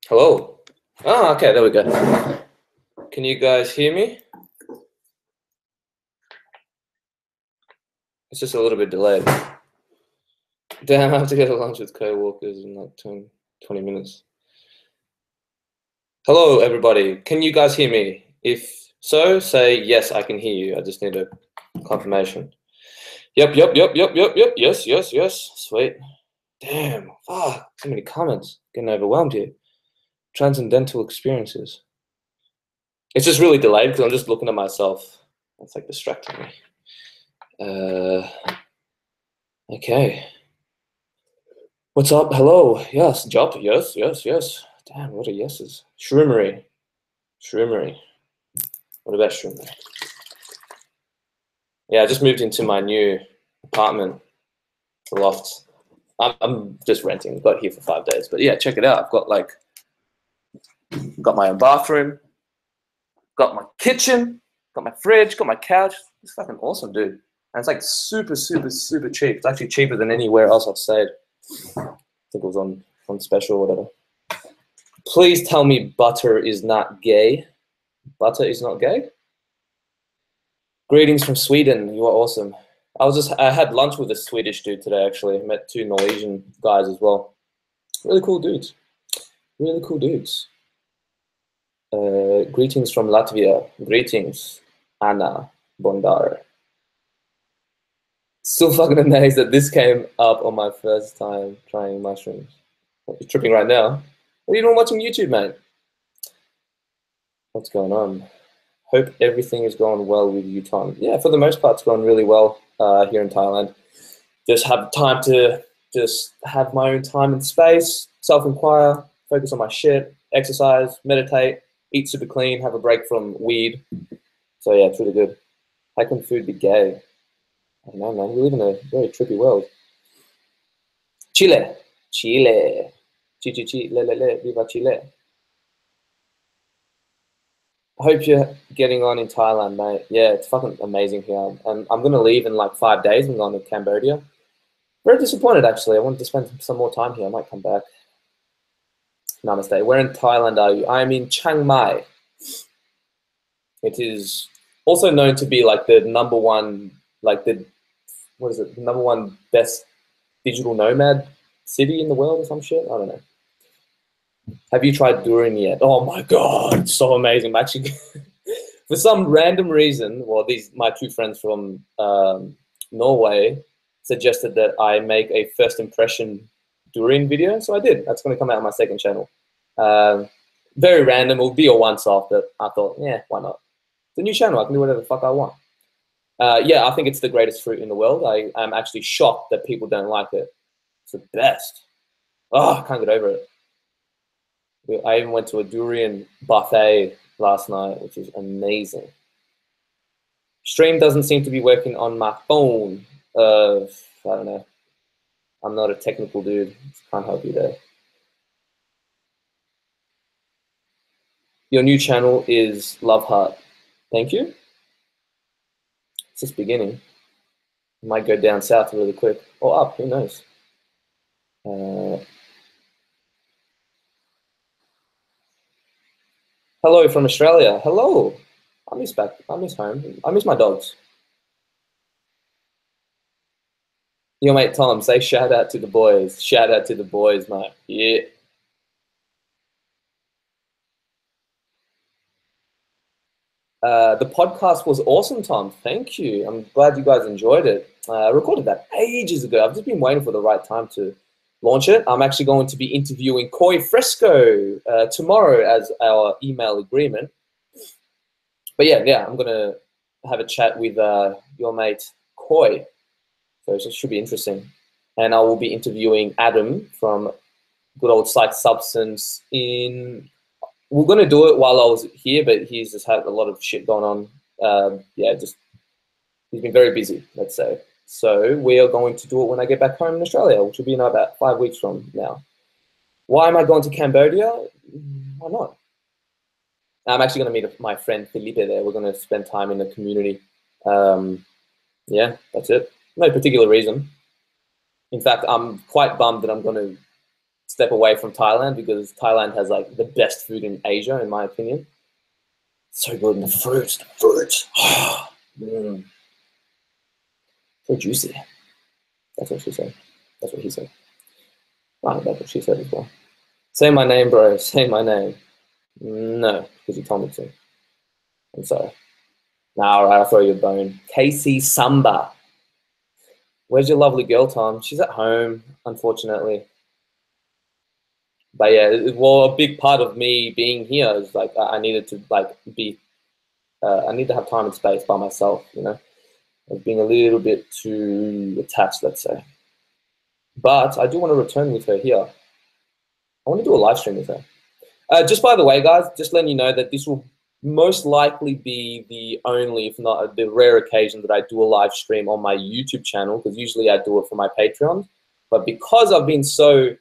Hello. Oh, okay, there we go. Can you guys hear me? It's just a little bit delayed. Damn, I have to get a lunch with co-workers in like 20 minutes. Hello, everybody. Can you guys hear me? If so, say yes, I can hear you. I just need a confirmation. Yep. Yes. Sweet. Damn, fuck, so many comments. Getting overwhelmed here. Transcendental experiences. It's just really delayed because I'm just looking at myself. It's like distracting me. Okay. What's up? Hello. Yes. Job. Yes. Damn, what are yeses? Shroomery. What about shroomery? Yeah, I just moved into my new apartment, the loft. I'm just renting. Got here for 5 days, but yeah, check it out. I've got my own bathroom, got my kitchen, got my fridge, got my couch. It's fucking awesome, dude. And it's like super cheap. It's actually cheaper than anywhere else I've stayed. I think it was on special or whatever. Please tell me butter is not gay. Butter is not gay? Greetings from Sweden. You are awesome. I had lunch with a Swedish dude today, actually. I met 2 Norwegian guys as well. Really cool dudes. Greetings from Latvia. Greetings, Anna Bondar. So fucking amazed that this came up on my first time trying mushrooms. You're tripping right now. What are you doing watching YouTube, mate? What's going on? Hope everything is going well with you, Tom. Yeah, for the most part, it's going really well here in Thailand. Just have time to just have my own time and space, self-inquire, focus on my shit, exercise, meditate, eat super clean, have a break from weed. So yeah, it's really good. How can food be gay? I don't know, man. We live in a very trippy world. Chile. Chi, viva Chile. I hope you're getting on in Thailand, mate. Yeah, it's fucking amazing here. And I'm going to leave in like 5 days. I'm going to Cambodia. Very disappointed, actually. I wanted to spend some more time here. I might come back. Namaste. Where in Thailand are you? I'm in Chiang Mai. It is also known to be like the number one, number one best digital nomad city in the world or some shit? I don't know. Have you tried durian yet? Oh my God, it's so amazing. Actually, for some random reason, well, my 2 friends from Norway suggested that I make a first impression durian video, so I did. That's going to come out on my 2nd channel. Very random. It'll be a once-off, but I thought, yeah, why not? It's a new channel. I can do whatever the fuck I want. Yeah, I think it's the greatest fruit in the world. I'm actually shocked that people don't like it. It's the best. Oh, I can't get over it. I even went to a durian buffet last night, which is amazing. Stream doesn't seem to be working on my phone. I don't know. I'm not a technical dude. Can't help you there. Your new channel is Love Heart. Thank you. It's just beginning. It might go down south really quick or up. Who knows? Hello from Australia. Hello. I miss home. I miss my dogs. Yo, mate, Tom, say shout out to the boys. Shout out to the boys, mate. Yeah. The podcast was awesome, Tom. Thank you. I'm glad you guys enjoyed it. I recorded that ages ago. I've just been waiting for the right time to launch it. I'm actually going to be interviewing Koi Fresco tomorrow as our email agreement. But yeah, I'm going to have a chat with your mate Koi. So it should be interesting. And I will be interviewing Adam from good old Psych Substance we're going to do it while I was here, but he's just had a lot of shit going on. He's been very busy, let's say. So we are going to do it when I get back home in Australia, which will be in about 5 weeks from now. Why am I going to Cambodia? Why not? I'm actually going to meet my friend Felipe there. We're going to spend time in the community. Yeah, that's it. No particular reason. In fact, I'm quite bummed that I'm going to step away from Thailand because Thailand has like the best food in Asia, in my opinion. So good, and the fruits. So juicy. That's what she said. That's what he said. Right, that's what she said as well. Say my name, bro. Say my name. No, because you told me to. I'm sorry. Nah, all right, I'll throw you a bone. Casey Samba. Where's your lovely girl, Tom? She's at home, unfortunately. But yeah, well, a big part of me being here is like I needed to like be, I need to have time and space by myself, you know. I was being a little bit too attached, let's say. But I do want to return with her here. I want to do a live stream with her. Just by the way, guys, just letting you know that this will most likely be the only, if not the rare occasion that I do a live stream on my YouTube channel, because usually I do it for my Patreon. But because I've been so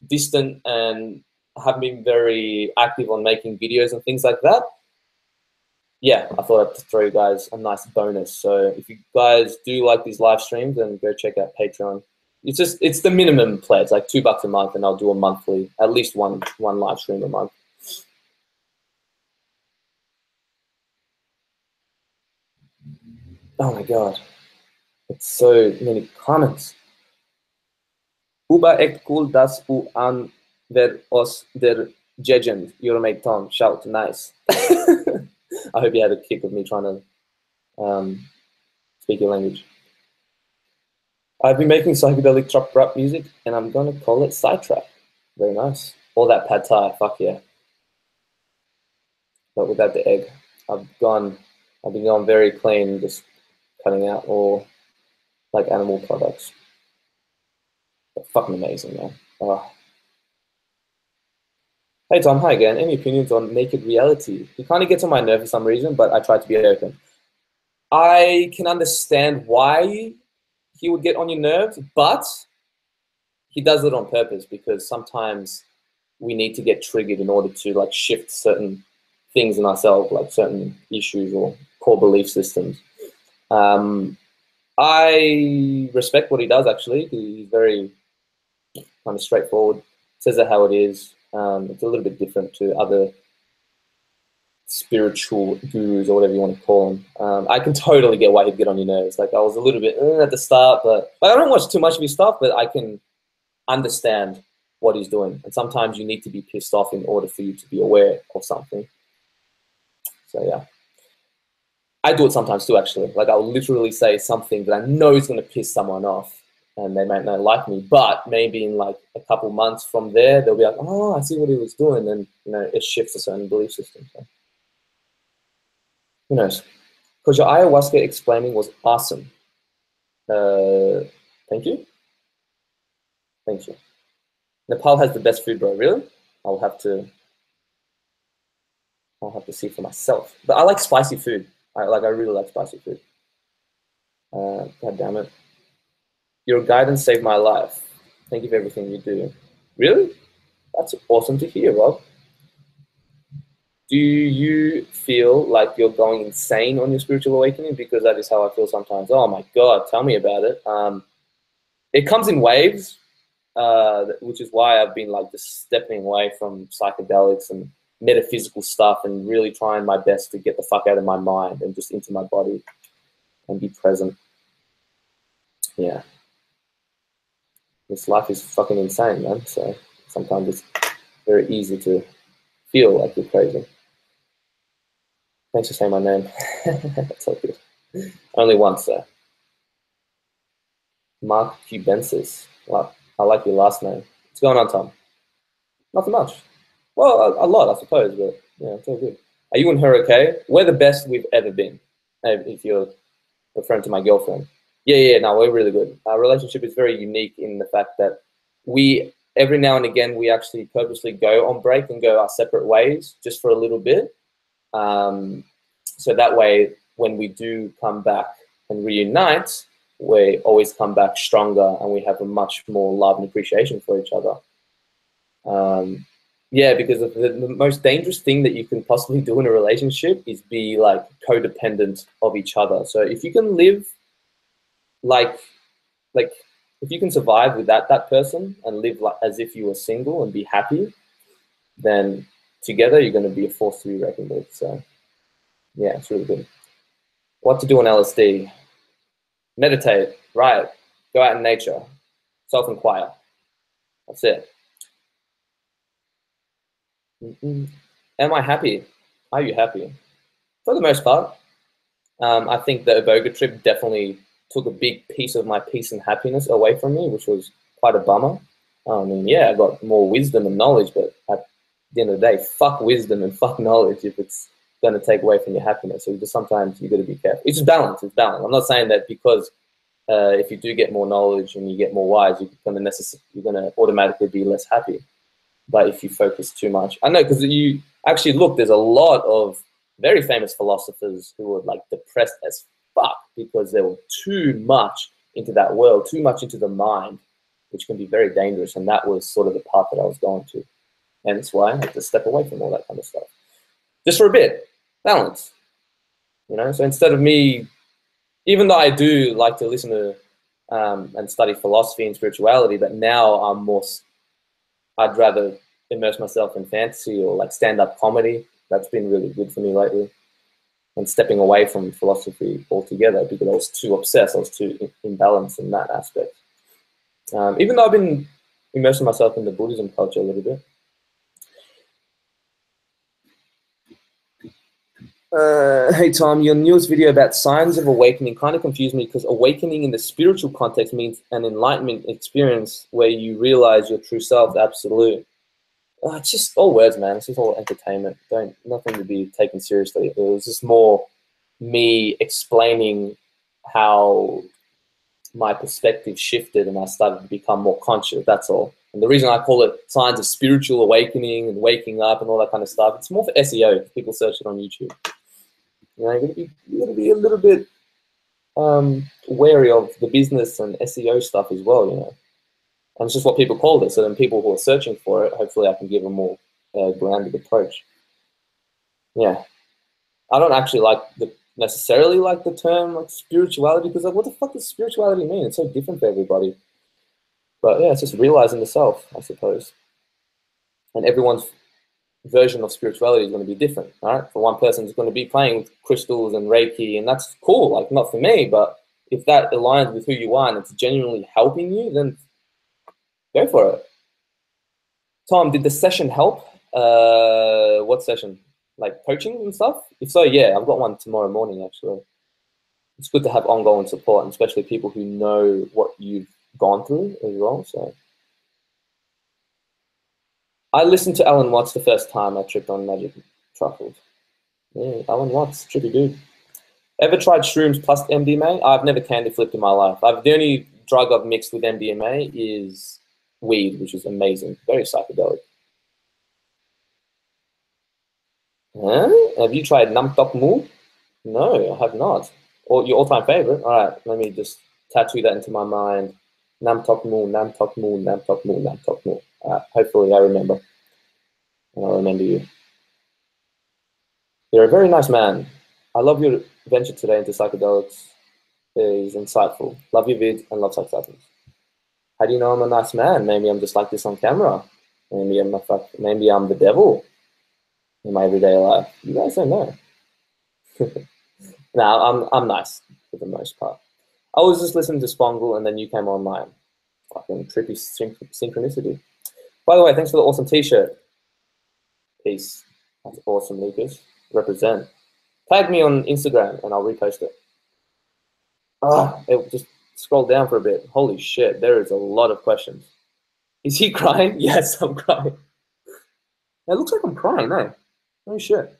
distant and haven't been very active on making videos and things like that, yeah, I thought I'd throw you guys a nice bonus. So if you guys do like these live streams, then go check out Patreon. It's the minimum pledge, like $2 a month, and I'll do a monthly, at least one live stream a month. Oh my god, it's so many comments. Uber echt cool, dass u an wer os der Gegend, your mate Tom, shout, nice. I hope you had a kick of me trying to speak your language. I've been making psychedelic trap rap music, and I'm gonna call it Psytrap. Very nice. All that pad thai, fuck yeah. But without the egg, I've been going very clean, just cutting out all like animal products. But fucking amazing, man. Oh. Hey Tom, hi again. Any opinions on naked reality? He kind of gets on my nerve for some reason, but I try to be open. I can understand why he would get on your nerves, but he does it on purpose because sometimes we need to get triggered in order to like shift certain things in ourselves, like certain issues or core belief systems. I respect what he does, actually. He's very kind of straightforward, says it how it is. It's a little bit different to other spiritual gurus or whatever you want to call them. I can totally get why he'd get on your nerves. Like I was a little bit at the start, but I don't watch too much of his stuff, but I can understand what he's doing. And sometimes you need to be pissed off in order for you to be aware of something. So yeah. I do it sometimes too, actually. Like I'll literally say something that I know is going to piss someone off and they might not like me, but maybe in like a couple months from there, they'll be like, oh, I see what he was doing. And, you know, it shifts a certain belief system. So. Who knows? Because your ayahuasca explaining was awesome. Thank you. Thank you. Nepal has the best food, bro. Really? I'll have to see for myself. But I like spicy food. I really like spicy food. God damn it. Your guidance saved my life. Thank you for everything you do. Really? That's awesome to hear, Rob. Do you feel like you're going insane on your spiritual awakening? Because that is how I feel sometimes. Oh my God, tell me about it. It comes in waves, which is why I've been like just stepping away from psychedelics and metaphysical stuff and really trying my best to get the fuck out of my mind and just into my body and be present. Yeah. This life is fucking insane, man. So sometimes it's very easy to feel like you're crazy. Thanks for saying my name. That's all good. Only once, though. Mark Q. Benzos. Wow, I like your last name. What's going on, Tom? Nothing much. Well, a lot, I suppose, but yeah, it's all good. Are you and her okay? We're the best we've ever been, if you're referring to my girlfriend. Yeah, no, we're really good. Our relationship is very unique in the fact that we, every now and again, we actually purposely go on break and go our separate ways just for a little bit. So that way, when we do come back and reunite, we always come back stronger and we have a much more love and appreciation for each other. Yeah, because the most dangerous thing that you can possibly do in a relationship is be like codependent of each other. So if you can live like if you can survive without that person and live like as if you were single and be happy, then together you're going to be a force to be reckoned with. So yeah, it's really good. What to do on LSD? Meditate, write, go out in nature, self-inquire. That's it. Am I happy? Are you happy? For the most part. I think the Iboga trip definitely took a big piece of my peace and happiness away from me, which was quite a bummer. I mean, yeah, I got more wisdom and knowledge, but at the end of the day, fuck wisdom and fuck knowledge if it's going to take away from your happiness. So just sometimes you got to be careful. It's just balance. It's balance. I'm not saying that because if you do get more knowledge and you get more wise, you're going to automatically be less happy. But if you focus too much, I know, because you actually look, there's a lot of very famous philosophers who were like depressed as fuck because they were too much into that world, too much into the mind, which can be very dangerous. And that was sort of the path that I was going to. And that's why I had to step away from all that kind of stuff. Just for a bit, balance, you know? So instead of me, even though I do like to listen to and study philosophy and spirituality, but now I'm more, I'd rather immerse myself in fantasy or like stand-up comedy. That's been really good for me lately. And stepping away from philosophy altogether because I was too obsessed, I was too imbalanced in that aspect. Even though I've been immersing myself in the Buddhism culture a little bit. Hey Tom, your newest video about signs of awakening kind of confused me because awakening in the spiritual context means an enlightenment experience where you realize your true self, absolute. It's just all words, man. It's just all entertainment. Nothing to be taken seriously. It was just more me explaining how my perspective shifted and I started to become more conscious. That's all. And the reason I call it signs of spiritual awakening and waking up and all that kind of stuff, it's more for SEO. People search it on YouTube. You know, you're gonna be a little bit wary of the business and SEO stuff as well. You know. And it's just what people call it. So then people who are searching for it, hopefully I can give a more grounded approach. Yeah. I don't actually necessarily like the term like spirituality because like, what the fuck does spirituality mean? It's so different for everybody. But yeah, it's just realizing the self, I suppose. And everyone's version of spirituality is going to be different, right? For one person, it's going to be playing with crystals and Reiki, and that's cool. Like, not for me, but if that aligns with who you are and it's genuinely helping you, then go for it. Tom, did the session help? What session? Like coaching and stuff? If so, yeah, I've got one tomorrow morning, actually. It's good to have ongoing support, and especially people who know what you've gone through as well. So, I listened to Alan Watts the first time I tripped on magic truffles. Yeah, Alan Watts, trippy dude. Ever tried shrooms plus MDMA? I've never candy flipped in my life. The only drug I've mixed with MDMA is weed, which is amazing, very psychedelic. Huh? Have you tried Nam Tok Mu? No, I have not. Or your all-time favorite? All right, let me just tattoo that into my mind. Nam Tok Mu, Nam Tok Mu, Nam Tok Mu, Nam Tok Mu. Hopefully I remember. And I'll remember you. You're a very nice man. I love your venture today into psychedelics. It is insightful. Love your vid and love psychedelics. How do you know I'm a nice man? Maybe I'm just like this on camera. Maybe I'm the devil in my everyday life. You guys don't know. No, I'm nice for the most part. I was just listening to Spongle and then you came online. Fucking trippy synchronicity. By the way, thanks for the awesome t-shirt. Peace. That's awesome, Lucas. Represent. Tag me on Instagram and I'll repost it. It just scroll down for a bit. Holy shit, there is a lot of questions. Is he crying? Yes, I'm crying. It looks like I'm crying, no? Oh shit.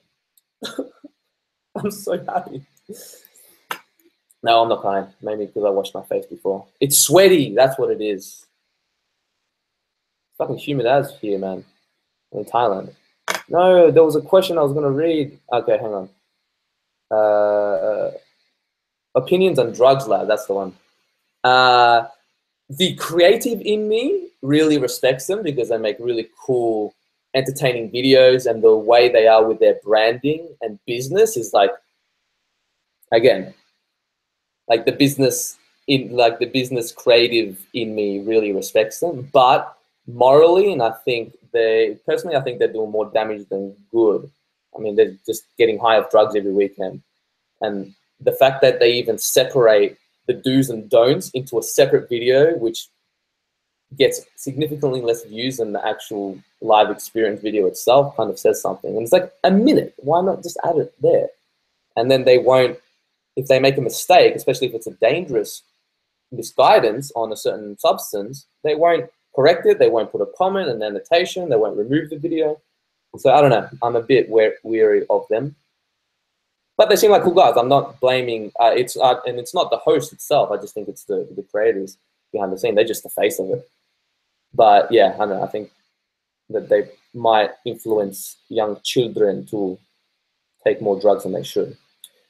I'm so happy. No, I'm not crying. Maybe because I washed my face before. It's sweaty. That's what it is. It's fucking humid as here, man. In Thailand. No, there was a question I was going to read. Okay, hang on. Opinions on drugs, lad. That's the one. The creative in me really respects them because they make really cool, entertaining videos, and the way they are with their branding and business is like, again, like the business in like the business creative in me really respects them, but morally, and I think I think they're doing more damage than good. I mean, they're just getting high off drugs every weekend, and the fact that they even separate the do's and don'ts into a separate video, which gets significantly less views than the actual live experience video itself, kind of says something. And it's like a minute. Why not just add it there? And then they won't, if they make a mistake, especially if it's a dangerous misguidance on a certain substance, they won't correct it. They won't put a comment, an annotation. They won't remove the video. So I don't know. I'm a bit weary of them. But they seem like cool guys. I'm not blaming. And it's not the host itself. I just think it's the creators behind the scene. They're just the face of it. But yeah, I don't know. I think that they might influence young children to take more drugs than they should.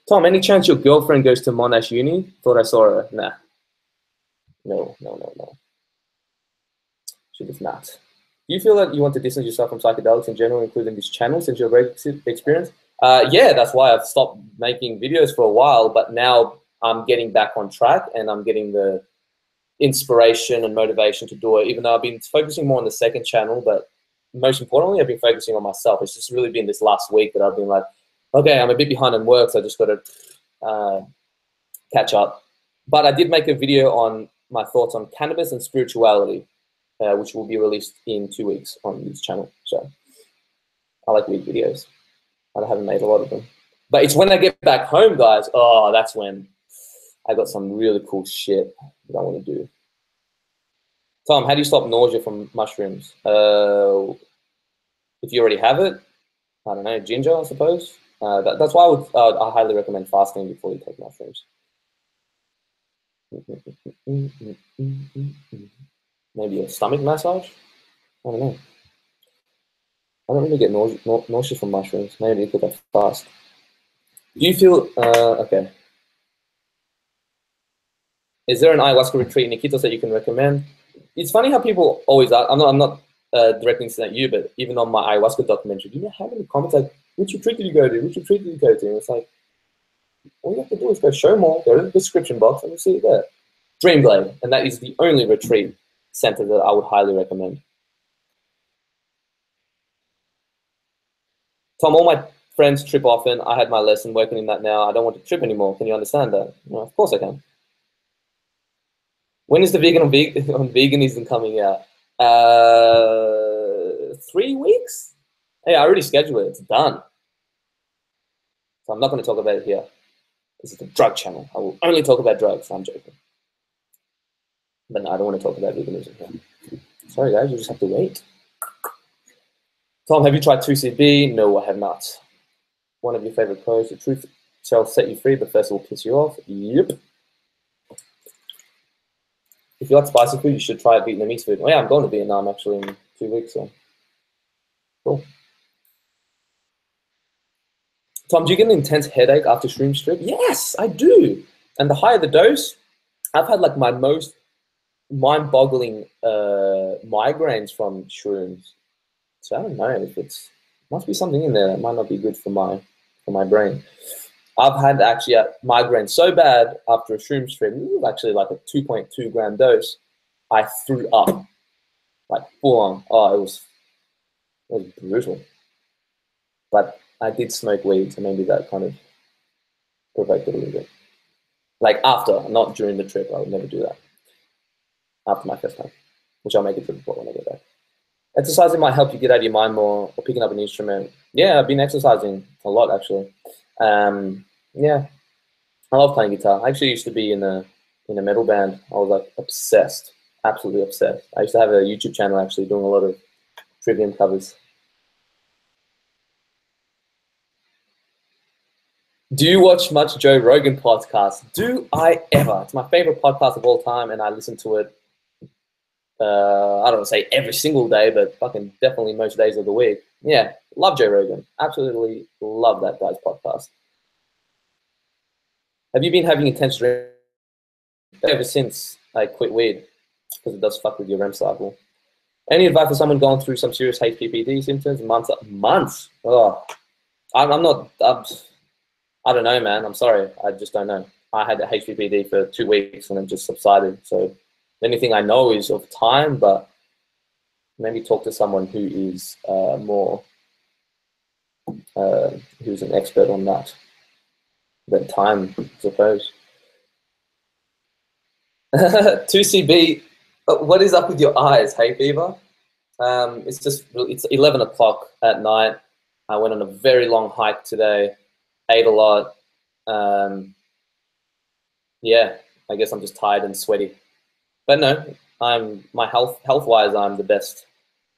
Tom, any chance your girlfriend goes to Monash Uni? Thought I saw her. Nah. No. She does not. Do you feel that you want to distance yourself from psychedelics in general, including this channel, since your great experience? Yeah, that's why I've stopped making videos for a while, but now I'm getting back on track and I'm getting the inspiration and motivation to do it, even though I've been focusing more on the second channel, but most importantly, I've been focusing on myself. It's just really been this last week that I've been like, okay, I'm a bit behind on work, so I just got to catch up. But I did make a video on my thoughts on cannabis and spirituality, which will be released in 2 weeks on this channel. So I like weed videos. I haven't made a lot of them. But it's when I get back home, guys, that's when I got some really cool shit that I want to do. Tom, how do you stop nausea from mushrooms? If you already have it, I don't know, ginger, I suppose. That's why I highly recommend fasting before you take mushrooms. Maybe a stomach massage? I don't know. I don't really get nausea from mushrooms. Maybe because I fast. Do you feel, okay. Is there an ayahuasca retreat in Iquitos that you can recommend? It's funny how people always ask. I'm not directing this at you, but even on my ayahuasca documentary, do you know how many comments like, which retreat did you go to? Which retreat did you go to? And it's like, all you have to do is go show more, go to the description box, and you'll see it there. Dreamglade, and that is the only retreat center that I would highly recommend. Tom, all my friends trip often. I had my lesson working in that now. I don't want to trip anymore. Can you understand that? Well, of course I can. When is the vegan on veganism coming out? 3 weeks? Hey, I already scheduled it. It's done. So I'm not going to talk about it here. This is the drug channel. I will only talk about drugs. I'm joking. But no, I don't want to talk about veganism here. Sorry, guys. You just have to wait. Tom, have you tried 2CB? No, I have not. One of your favorite quotes: the truth shall set you free, but first it will piss you off. Yep. If you like spicy food, you should try Vietnamese food. Oh yeah, I'm going to Vietnam actually in 2 weeks. So cool. Tom, do you get an intense headache after shroom strip? Yes, I do. And the higher the dose, I've had like my most mind-boggling migraines from shrooms. So I don't know if must be something in there that might not be good for my brain. I've had actually a migraine so bad after a shroom strip, actually like a 2.2 gram dose, I threw up, like full on. Oh, it was brutal. But I did smoke weed, so maybe that kind of provoked it a little bit. Like after, not during the trip. I would never do that. After my first time, which I'll make a trip report when I get back. Exercising might help you get out of your mind more, or picking up an instrument. Yeah, I've been exercising a lot actually. Yeah, I love playing guitar. I actually used to be in a metal band. I was like obsessed, absolutely obsessed. I used to have a YouTube channel actually doing a lot of Trivium covers. Do you watch much Joe Rogan podcast? Do I ever? It's my favorite podcast of all time, and I listen to it. I don't want to say every single day, but fucking definitely most days of the week. Yeah, love Joe Rogan. Absolutely love that guy's podcast. Have you been having intense dreams ever since I quit weed? Because it does fuck with your REM cycle. Any advice for someone going through some serious HPPD symptoms? Months? Oh, I don't know, man. I'm sorry. I just don't know. I had the HPPD for 2 weeks and then just subsided. So the only thing I know is of time, but maybe talk to someone who is who's an expert on that than time, I suppose. 2CB, what is up with your eyes, hey Fever? It's 11 o'clock at night. I went on a very long hike today, ate a lot. Yeah, I guess I'm just tired and sweaty. But no, my health-wise, I'm the best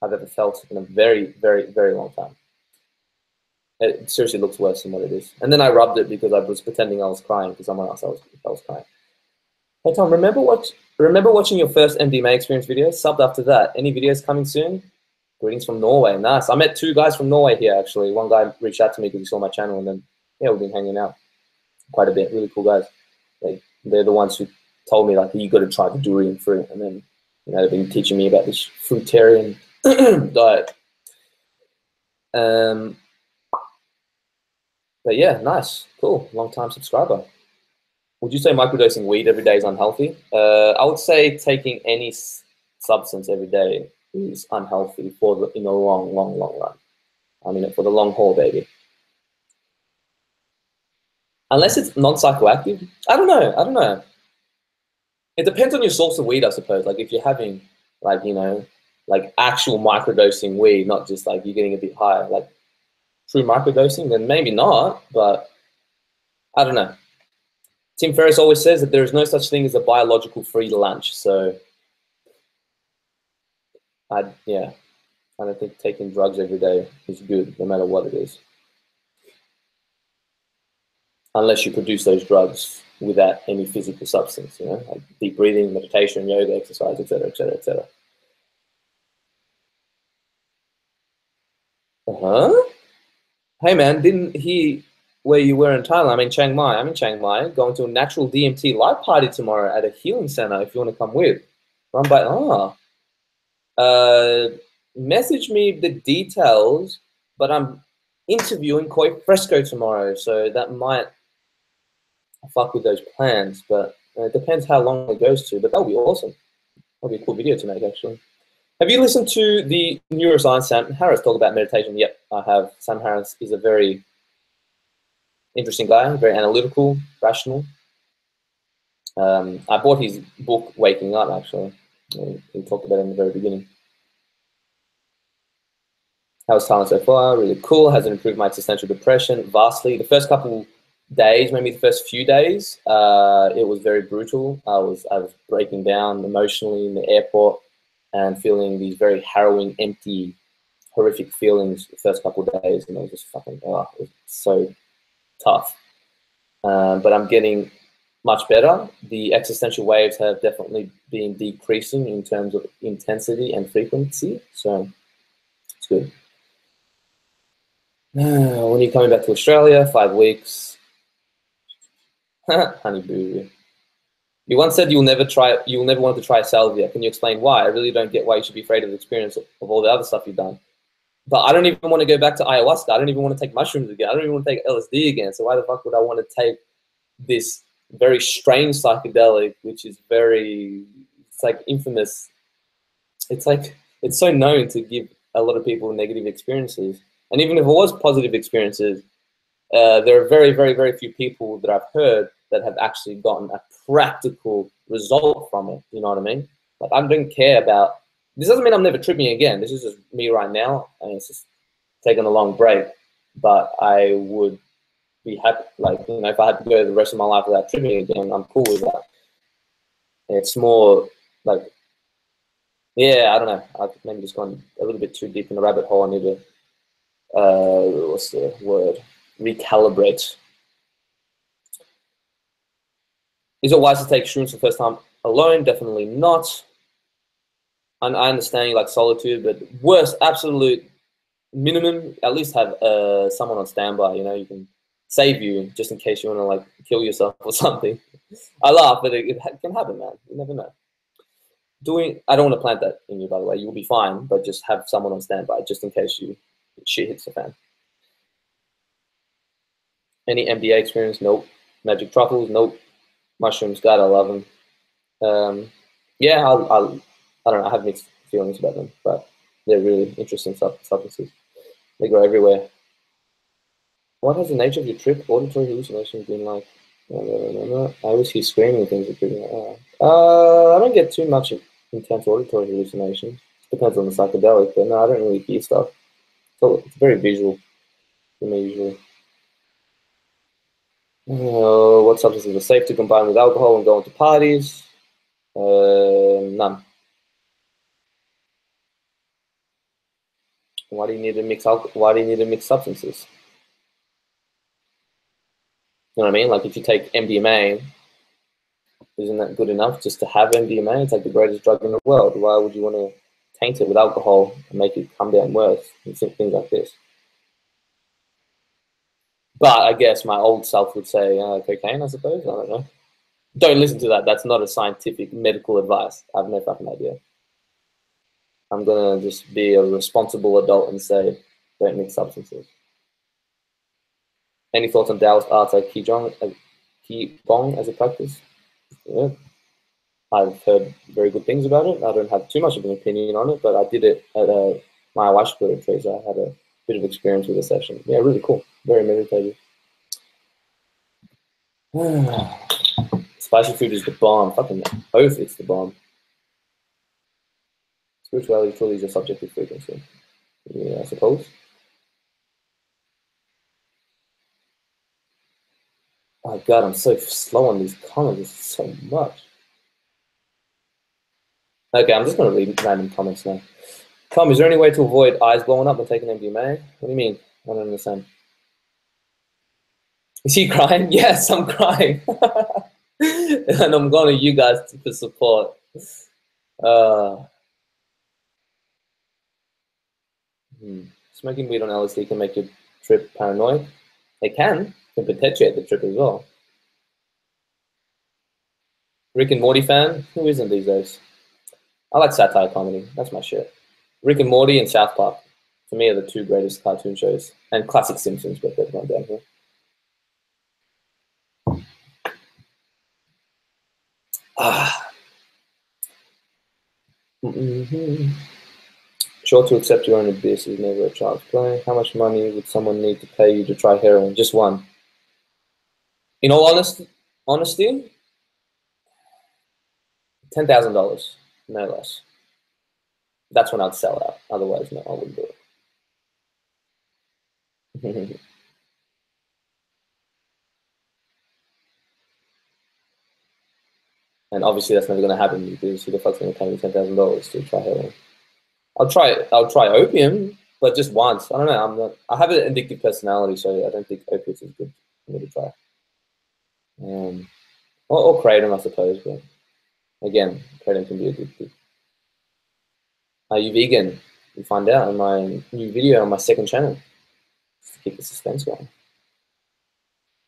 I've ever felt in a very, very, very long time. It seriously looks worse than what it is. And then I rubbed it because I was pretending I was crying to someone else. I was crying. Hey Tom, remember watching your first MDMA experience video? Subbed after that. Any videos coming soon? Greetings from Norway. Nice. I met 2 guys from Norway here actually. One guy reached out to me because he saw my channel, and then yeah, we've been hanging out quite a bit. Really cool guys. They're the ones who told me like you got to try the durian fruit, and then they've been teaching me about this fruitarian diet. But yeah, nice, cool, long time subscriber. Would you say microdosing weed every day is unhealthy? I would say taking any substance every day is unhealthy in the long run. I mean, for the long haul, baby. Unless it's non-psychoactive. I don't know. It depends on your source of weed, I suppose. Like if you're having like actual microdosing weed, not just like you're getting a bit high, like true microdosing, then maybe not, but I don't know. Tim Ferriss always says that there is no such thing as a biological free lunch. So I don't think taking drugs every day is good, no matter what it is. Unless you produce those drugs without any physical substance, like deep breathing, meditation, yoga, exercise, etc., etc., etc. Hey man, didn't hear where you were in Thailand. I'm in Chiang Mai. Going to a natural DMT live party tomorrow at a healing center. If you want to come with, run by. Message me the details. But I'm interviewing Koi Fresco tomorrow, so that might fuck with those plans. But it depends how long it goes to. But that'll be awesome. That'll be a cool video to make, actually. Have you listened to the neuroscience Sam Harris talk about meditation? Yep, I have. Sam Harris is a very interesting guy, very analytical, rational. I bought his book, Waking Up, actually. He talked about it in the very beginning. How's Thailand so far? Really cool. Has it improved my existential depression? Vastly. The first couple days, maybe the first few days, it was very brutal. I was breaking down emotionally in the airport and feeling these very harrowing, empty, horrific feelings the first couple of days, and it was just fucking, it was so tough. But I'm getting much better. The existential waves have definitely been decreasing in terms of intensity and frequency, so it's good. When are you coming back to Australia? 5 weeks. Honey boo. You once said you'll never want to try salvia. Can you explain why? I really don't get why you should be afraid of the experience of all the other stuff you've done. But I don't even want to go back to ayahuasca. I don't even want to take mushrooms again. I don't even want to take LSD again. So why the fuck would I want to take this very strange psychedelic, which is it's like infamous. It's like, it's so known to give a lot of people negative experiences. And even if it was positive experiences, there are very, very, very few people that I've heard that have actually gotten a practical result from it. You know what I mean? Like, I don't care about, this doesn't mean I'm never tripping again. This is just me right now, and it's just taking a long break. But I would be happy, like, if I had to go the rest of my life without tripping again, I'm cool with that. It's more like, yeah, I don't know. I've maybe just gone a little bit too deep in the rabbit hole. I need to, what's the word? Recalibrate. Is it wise to take shrooms for the first time alone? Definitely not. And I understand you like solitude, but worst, absolute minimum, at least have someone on standby. You can save you just in case you want to like kill yourself or something. I laugh, but it can happen, man. You never know. I don't want to plant that in you, by the way. You'll be fine, but just have someone on standby just in case shit hits the fan. Any MDA experience? Nope. Magic truffles? Nope. Mushrooms, God, I love them. Yeah, I don't know. I have mixed feelings about them, but they're really interesting substances. They grow everywhere. What has the nature of your trip auditory hallucinations been like? I always hear screaming things. I don't get too much intense auditory hallucinations. Depends on the psychedelic, but no, I don't really hear stuff. So it's very visual for me usually. What substances are safe to combine with alcohol and go into parties? None. Why do you need to mix alcohol? Why do you need to mix substances? You know what I mean? Like if you take MDMA, isn't that good enough just to have MDMA? It's like the greatest drug in the world. Why would you want to taint it with alcohol and make it come down worse and things like this? But I guess my old self would say cocaine, I suppose. I don't know. Don't listen to that. That's not a scientific medical advice. I have no fucking idea. I'm going to just be a responsible adult and say, don't mix substances. Any thoughts on Taoist arts like Qigong as a practice? Yeah. I've heard very good things about it. I don't have too much of an opinion on it, but I did it at my ayahuasca retreat, so I had a bit of experience with a session. Yeah, really cool. Very meditative. Spicy food is the bomb. Fucking oath, it's the bomb. Spirituality truly is a subjective frequency. Yeah, I suppose. Oh God, I'm so slow on these comments. It's so much. Okay, I'm just going to read random comments now. Tom, is there any way to avoid eyes blowing up when taking MDMA? What do you mean? I don't understand. Is he crying? Yes, I'm crying. And I'm going to you guys for support. Smoking weed on LSD can make your trip paranoid. It can perpetuate the trip as well. Rick and Morty fan? Who isn't these days? I like satire comedy. That's my shit. Rick and Morty and South Park, for me, are the two greatest cartoon shows. And classic Simpsons, but they've gone down here. Sure to accept your own abyss is never a child's play. How much money would someone need to pay you to try heroin? Just one. In all honesty, $10,000, no less. That's when I'd sell out. Otherwise, no, I wouldn't do it. And obviously, that's never going to happen because who the fuck's going to pay me $10,000 to try heroin? I'll try opium, but just once. I don't know. I have an addictive personality, so I don't think opiates is good for me to try. Or kratom, I suppose. But again, kratom can be addictive. Are you vegan? You find out in my new video on my second channel. Just to keep the suspense going.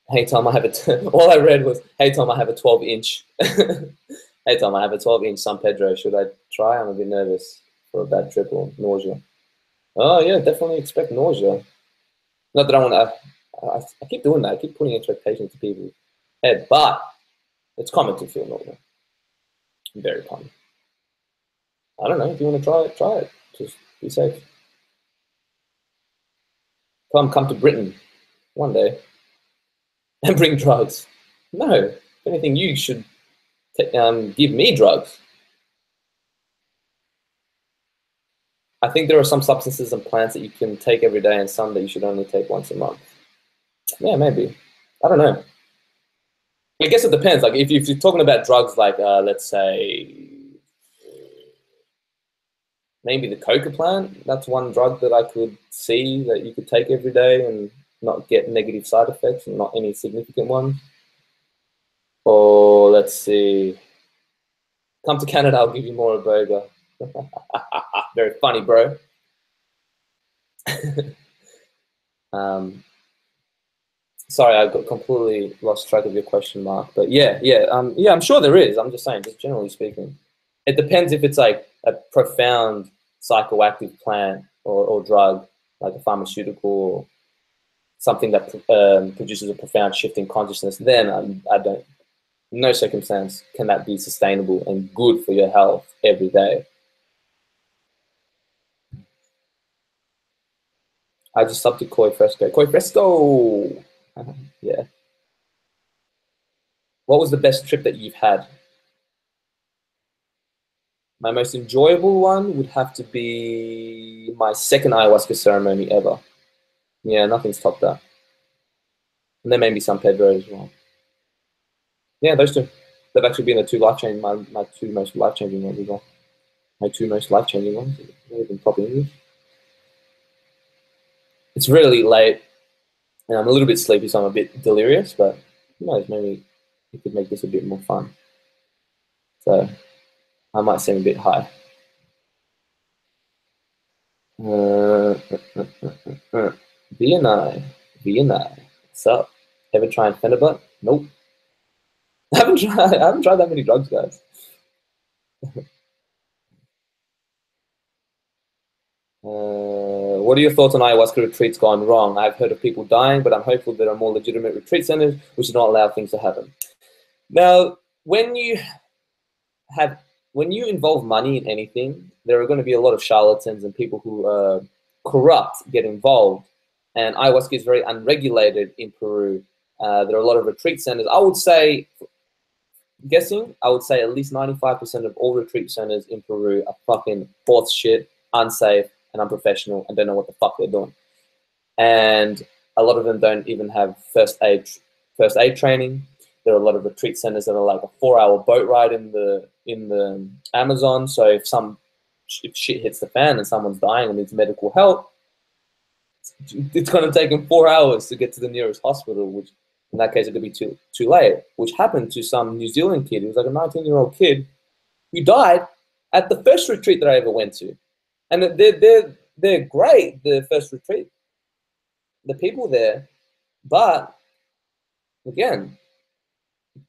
Hey Tom, I have all I read was, hey Tom, I have a 12-inch. Hey Tom, I have a 12-inch San Pedro. Should I try? I'm a bit nervous for a bad trip or nausea. Oh yeah, definitely expect nausea. Not that I want to. I keep doing that. I keep putting expectations to people's head, but it's common to feel nausea. Very common. I don't know. If you want to try it, try it. Just be safe. Come to Britain one day and bring drugs. No, if anything, you should give me drugs. I think there are some substances and plants that you can take every day and some that you should only take once a month. Yeah, maybe. I don't know. I guess it depends. Like if you're talking about drugs like, let's say, maybe the coca plant, that's one drug that I could see that you could take every day and not get negative side effects and not any significant ones. Or let's see, come to Canada, I'll give you more Iboga. Very funny, bro. Sorry, I got completely lost track of your question, Mark. But yeah, I'm sure there is. I'm just saying, just generally speaking. It depends if it's like a profound psychoactive plant or drug, like a pharmaceutical or something that produces a profound shift in consciousness. Then I don't no circumstance can that be sustainable and good for your health every day. I just subbed to Koi Fresco. Koi Fresco! Yeah. What was the best trip that you've had? My most enjoyable one would have to be my second ayahuasca ceremony ever. Yeah, nothing's topped that. And there may be San Pedro as well. Yeah, those two. They've actually been the two life-changing, my two most life-changing ones as well. My two most life-changing ones. In proper English. It's really late, and I'm a little bit sleepy, so I'm a bit delirious, but who knows, maybe we could make this a bit more fun. So I might seem a bit high. VNI. What's up? Ever trying Phenibut? Nope. I haven't tried that many drugs, guys. What are your thoughts on ayahuasca retreats gone wrong? I've heard of people dying, but I'm hopeful there are more legitimate retreat centers which do not allow things to happen. Now, when you involve money in anything, there are going to be a lot of charlatans and people who are corrupt get involved. And ayahuasca is very unregulated in Peru. There are a lot of retreat centers. I would say at least 95% of all retreat centers in Peru are fucking horse shit, unsafe, and unprofessional, and don't know what the fuck they're doing. And a lot of them don't even have first aid training. There are a lot of retreat centers that are like a 4-hour boat ride in the Amazon. So if shit hits the fan and someone's dying and needs medical help, it's going to take them 4 hours to get to the nearest hospital, which in that case it could be too late. Which happened to some New Zealand kid. He was like a 19-year-old kid who died at the first retreat that I ever went to. And they're great, the first retreat, the people there, but again,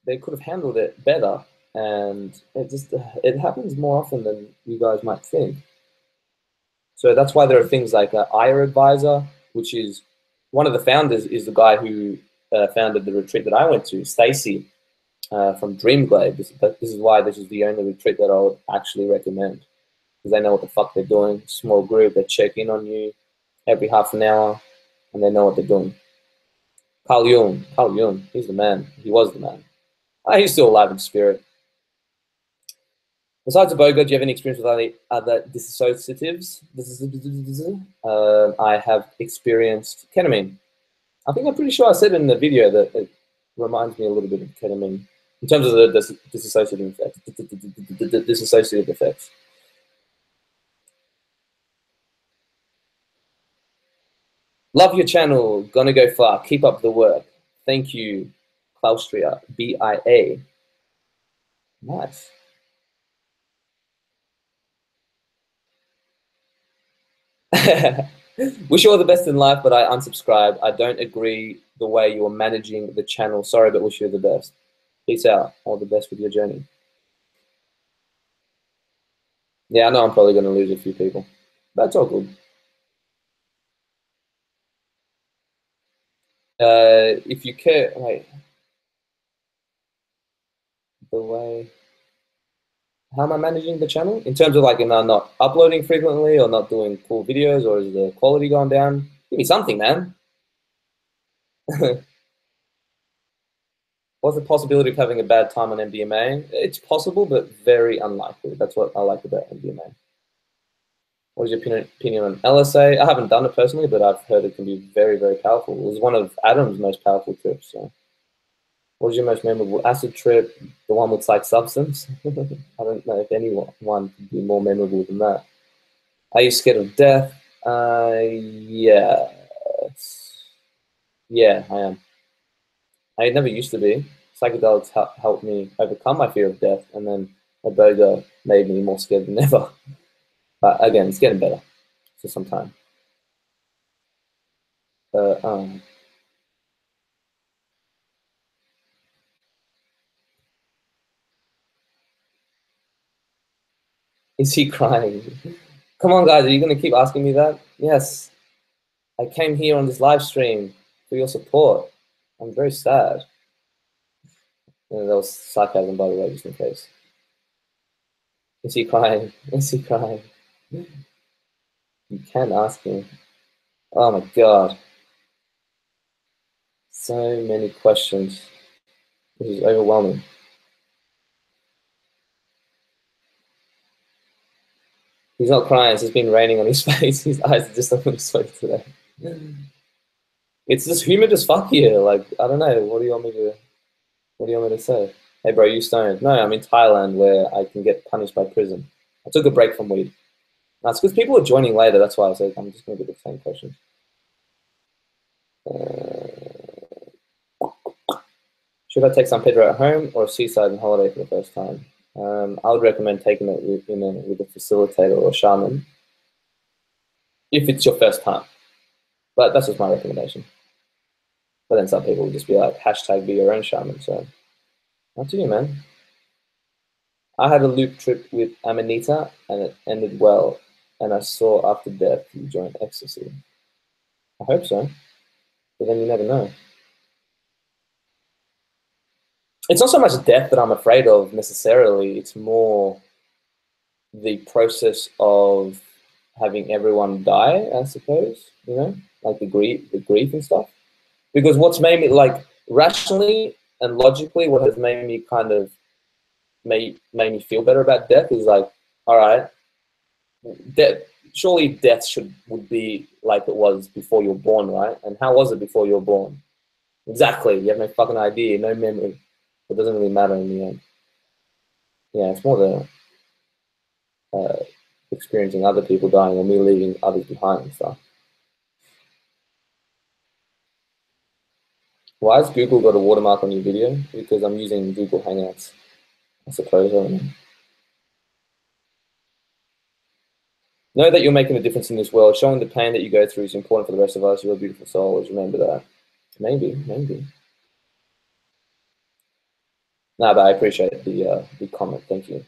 they could have handled it better, and it happens more often than you guys might think. So that's why there are things like Aya Advisor, which is one of the founders is the guy who founded the retreat that I went to, Stacy from Dreamglade. This is why this is the only retreat that I would actually recommend, because they know what the fuck they're doing. Small group, they check in on you every half an hour, and they know what they're doing. Carl Jung, he's the man. He was the man. He's still alive in spirit. Besides Iboga, do you have any experience with any other dissociatives? I have experienced ketamine. I think I'm pretty sure I said in the video that it reminds me a little bit of ketamine in terms of the dissociative effects. Love your channel. Gonna go far. Keep up the work. Thank you, Claustria. BIA. Nice. Wish you all the best in life, but I unsubscribe. I don't agree the way you're managing the channel. Sorry, but wish you the best. Peace out. All the best with your journey. Yeah, I know I'm probably going to lose a few people. That's all good. If you care, wait. The way... How am I managing the channel? In terms of like, am I not uploading frequently or not doing cool videos, or is the quality going down? Give me something, man. What's the possibility of having a bad time on MDMA? It's possible, but very unlikely. That's what I like about MDMA. What is your opinion on LSA? I haven't done it personally, but I've heard it can be very, very powerful. It was one of Adam's most powerful trips. So. What was your most memorable acid trip? The one with psych substance? I don't know if anyone could be more memorable than that. Are you scared of death? Yeah. Yeah, I am. I never used to be. Psychedelics helped me overcome my fear of death, and then Iboga made me more scared than ever. But again, it's getting better for some time. Is he crying? Come on, guys, are you going to keep asking me that? Yes. I came here on this live stream for your support. I'm very sad. And that was sarcasm, by the way, just in case. Is he crying? Is he crying? You can ask him. Oh my god. So many questions. This is overwhelming. He's not crying, it's just been raining on his face. His eyes are just a little sweaty today. It's just humid as fuck here. Like, I don't know. What do you want me to say? Hey bro, you stoned? No, I'm in Thailand where I can get punished by prison. I took a break from weed. That's because people are joining later. That's why I said I'm just going to get the same question. Should I take San Pedro at home or seaside and holiday for the first time? I would recommend taking it with a facilitator or a shaman if it's your first time. But that's just my recommendation. But then some people will just be like, hashtag be your own shaman. So up to you, man. I had a loop trip with Amanita and it ended well. And I saw after death you joined ecstasy. I hope so. But then you never know. It's not so much death that I'm afraid of necessarily. It's more the process of having everyone die, I suppose, you know, like the grief and stuff. Because what's made me, like, rationally and logically, what has made me kind of made me feel better about death is like, all right, surely death would be like it was before you were born, right? And how was it before you were born? Exactly. You have no fucking idea, no memory. It doesn't really matter in the end. Yeah, it's more the experiencing other people dying or me leaving others behind and stuff. Why has Google got a watermark on your video? Because I'm using Google Hangouts, I suppose. I don't know. Know that you're making a difference in this world. Showing the pain that you go through is important for the rest of us. You're a beautiful soul. Always remember that. Maybe. No, but I appreciate the comment. Thank you.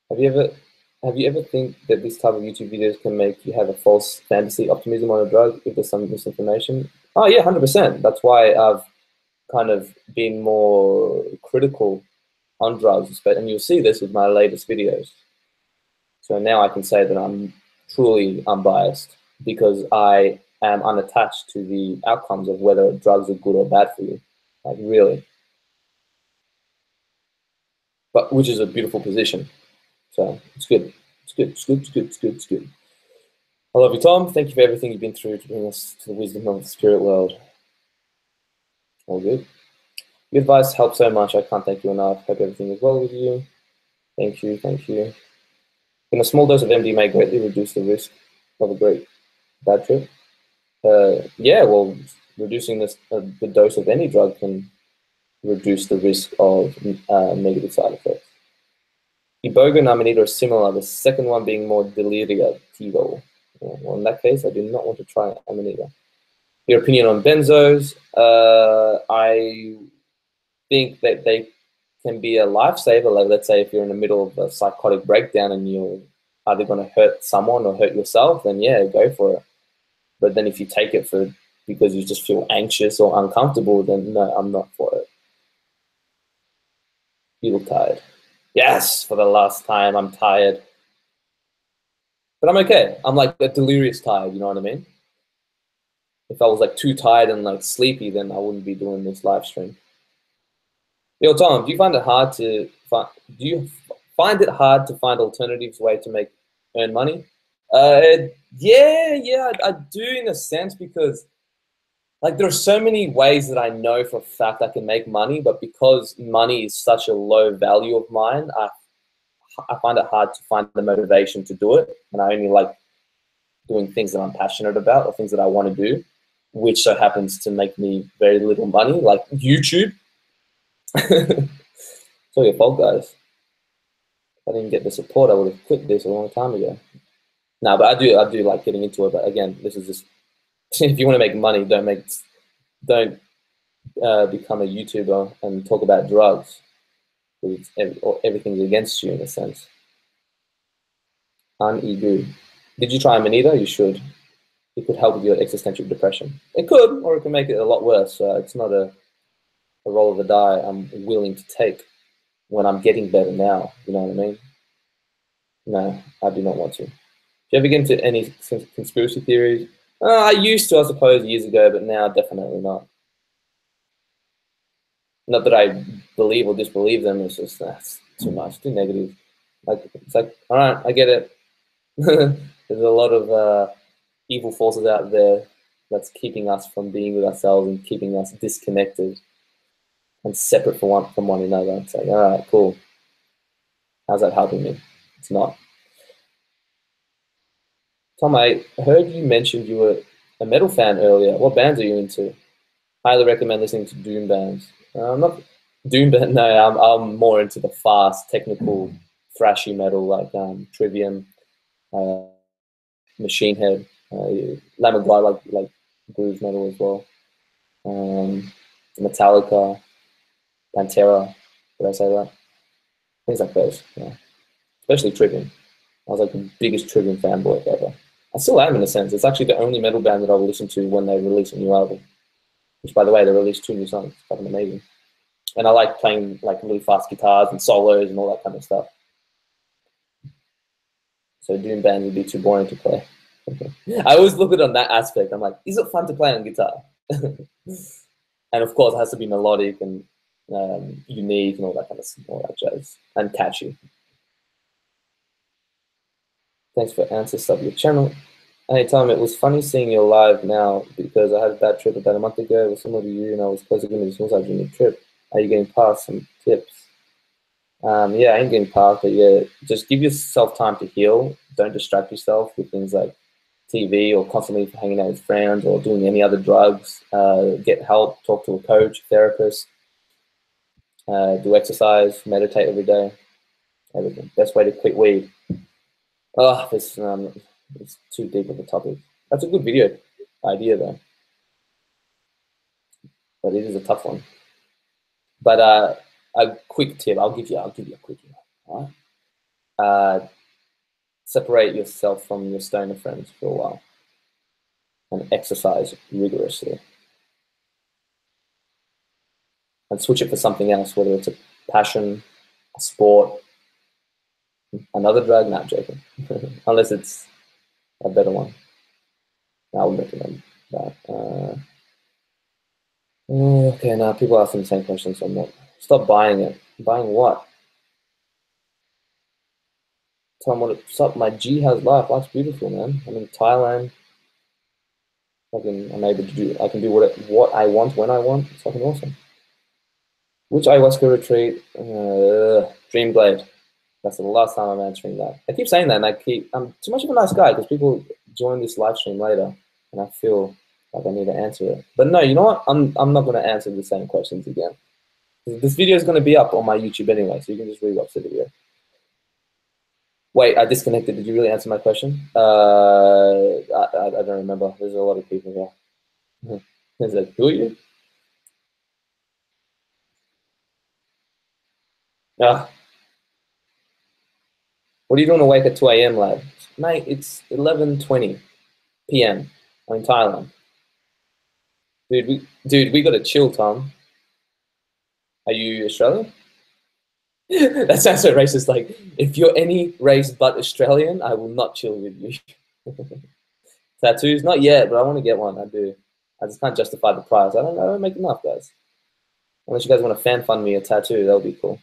Have you ever think that this type of YouTube videos can make you have a false fantasy optimism on a drug if there's some misinformation? Oh yeah, 100%. That's why I've kind of been more critical on drugs, and you'll see this with my latest videos. So now I can say that I'm truly unbiased because I am unattached to the outcomes of whether drugs are good or bad for you. Like, really. But which is a beautiful position. So it's good. It's good. I love you, Tom. Thank you for everything you've been through to bring us to the wisdom of the spirit world. All good. Your advice helps so much. I can't thank you enough. Hope everything is well with you. Thank you. Can a small dose of MDMA greatly reduce the risk of a great bad trip? Yeah, well, reducing the dose of any drug can reduce the risk of negative side effects. Iboga and Amanita are similar, the second one being more delirativo. Well, in that case, I do not want to try Amanita. Your opinion on benzos? I think that they can be a lifesaver. Like, let's say if you're in the middle of a psychotic breakdown and you're either going to hurt someone or hurt yourself, then yeah, go for it. But then if you take it because you just feel anxious or uncomfortable, then no, I'm not for it. You look tired. Yes, for the last time, I'm tired. But I'm okay. I'm like a delirious tired, you know what I mean? If I was like too tired and like sleepy, then I wouldn't be doing this live stream. Yo, Tom, do you find it hard to find alternatives way to earn money? Yeah, I do in a sense, because like there are so many ways that I know for a fact I can make money, but because money is such a low value of mine, I find it hard to find the motivation to do it, and I only like doing things that I'm passionate about or things that I want to do, which so happens to make me very little money, like YouTube. It's all your fault, guys. If I didn't get the support, I would have quit this a long time ago. No, but I do like getting into it. But again, this is just if you want to make money, don't become a YouTuber and talk about drugs. Everything's against you in a sense. Egu. Did you try Amanita? You should. It could help with your existential depression. It could, or it can make it a lot worse. It's not a a roll of the die I'm willing to take when I'm getting better now. You know what I mean? No, I do not want to. Do you ever get into any conspiracy theories? I used to, I suppose, years ago, but now definitely not. Not that I believe or disbelieve them. It's just that's too much, too negative. Like it's like, all right, I get it. There's a lot of evil forces out there that's keeping us from being with ourselves and keeping us disconnected and separate from one another. It's like, all right, cool. How's that helping me? It's not. Tom, I heard you mentioned you were a metal fan earlier. What bands are you into? Highly recommend listening to doom bands. I'm not doom band. No, I'm more into the fast, technical, thrashy metal like Trivium, Machine Head, Lamb of God, like blues metal as well. Metallica, Pantera. Did I say that? Things like those. Yeah. Especially Trivium. I was like the biggest Trivium fanboy ever. I still am in a sense. It's actually the only metal band that I'll listen to when they release a new album. Which, by the way, they released 2 new songs. It's fucking amazing. And I like playing like really fast guitars and solos and all that kind of stuff. So doom bands would be too boring to play. I always look at it on that aspect. I'm like, is it fun to play on guitar? And of course, it has to be melodic and unique and all that kind of stuff, all that jazz, and catchy. Thanks for answers, sub your channel. Hey Tom, it was funny seeing you live now because I had a bad trip about a month ago with similar to you, and I was close to getting this massage in the trip. Are you getting past some tips? Yeah, I ain't getting past it. Yeah, just give yourself time to heal. Don't distract yourself with things like TV or constantly hanging out with friends or doing any other drugs. Get help. Talk to a coach, therapist. Do exercise. Meditate every day. Everything. Best way to quit weed. Oh, this it's too deep of a topic. That's a good video idea though, but it is a tough one. But a quick tip, I'll give you a quick one. All right? Separate yourself from your stoner friends for a while and exercise rigorously. And switch it for something else, whether it's a passion, a sport, another drug. No, I'm joking. Unless it's a better one. I would recommend that. Okay, now people asking the same question, so I'm not. Stop buying it. Buying what? Tell them what's up. My G has life. Life's beautiful, man. I'm in Thailand. I'm able to do. I can do what I want when I want. It's fucking awesome. Which ayahuasca retreat? Dreamglade. That's the last time I'm answering that. I keep saying that, and I'm too much of a nice guy because people join this live stream later, and I feel like I need to answer it. But no, you know what? I'm not going to answer the same questions again. This video is going to be up on my YouTube anyway, so you can just rewatch the video. Wait, I disconnected. Did you really answer my question? I don't remember. There's a lot of people here. Is it, who are you? Ah. What are you doing awake at 2 a.m., lad? Mate, it's 11:20 p.m. I'm in Thailand. Dude, we got to chill, Tom. Are you Australian? That sounds so racist. Like, if you're any race but Australian, I will not chill with you. Tattoos? Not yet, but I want to get one. I do. I just can't justify the price. I don't make enough, guys. Unless you guys want to fan fund me a tattoo, that would be cool.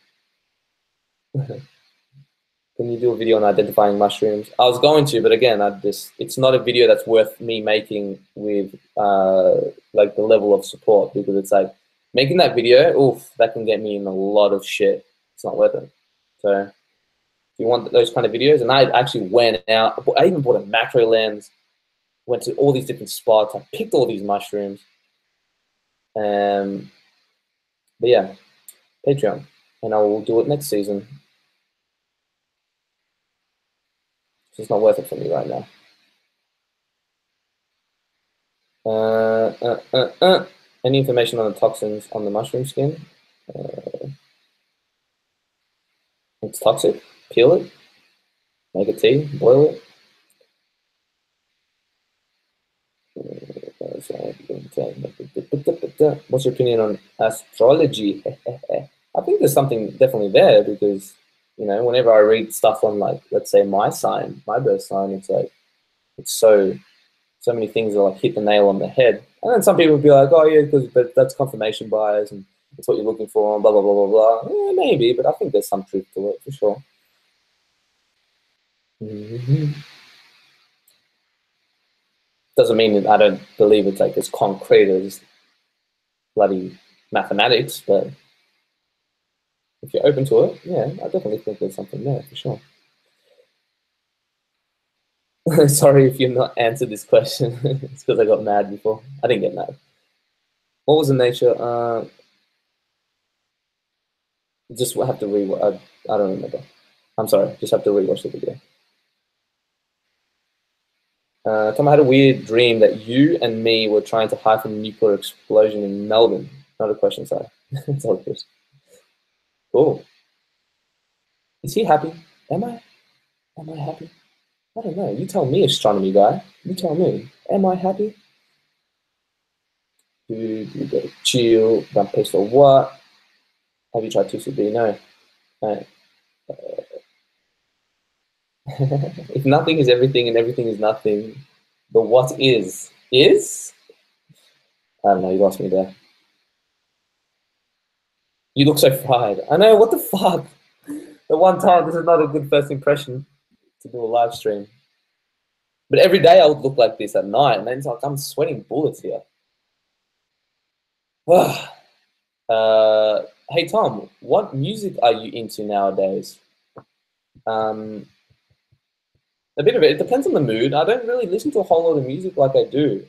Can you do a video on identifying mushrooms? I was going to, but again, it's not a video that's worth me making with like the level of support, because it's like making that video, oof, that can get me in a lot of shit. It's not worth it. So if you want those kind of videos, and I actually went out, I even bought a macro lens, went to all these different spots, I picked all these mushrooms. But yeah, Patreon, and I will do it next season. It's just not worth it for me right now. Any information on the toxins on the mushroom skin? It's toxic. Peel it. Make a tea. Boil it. What's your opinion on astrology? I think there's something definitely there because, you know, whenever I read stuff on, like, let's say my sign, my birth sign, it's like, it's so many things that like hit the nail on the head. And then some people would be like, oh yeah, but that's confirmation bias and it's what you're looking for and blah, blah, blah, blah, blah. Yeah, maybe, but I think there's some truth to it for sure. Doesn't mean that I don't believe it's like as concrete as bloody mathematics, but if you're open to it, yeah, I definitely think there's something there for sure. Sorry if you've not answered this question. It's because I got mad before. I didn't get mad. What was the nature? Just have to rewatch. I don't remember. I'm sorry. Just have to rewatch the video. Tom, I had a weird dream that you and me were trying to hide from a nuclear explosion in Melbourne. Not a question, sorry. It's all good. Cool. Is he happy? Am I? Am I happy? I don't know. You tell me, astronomy guy. You tell me. Am I happy? Dude, you gotta chill. Don't pay for what? Have you tried 2CB? No. No. If nothing is everything and everything is nothing, the what is? Is? I don't know. You lost me there. You look so fried. I know. What the fuck? The one time, this is not a good first impression to do a live stream. But every day I would look like this at night, and then it's like I'm sweating bullets here. Hey Tom, what music are you into nowadays? A bit of it. It depends on the mood. I don't really listen to a whole lot of music like I do.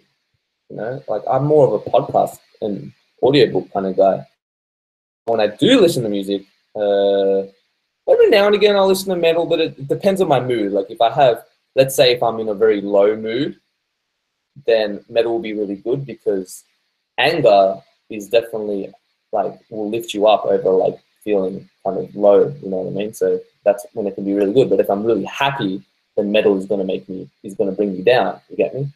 You know, like I'm more of a podcast and audiobook kind of guy. When I do listen to music, every now and again I'll listen to metal, but it depends on my mood. Like if I have, let's say if I'm in a very low mood, then metal will be really good because anger is definitely like will lift you up over like feeling kind of low, you know what I mean? So that's when it can be really good. But if I'm really happy, then metal is going to bring me down. You get me?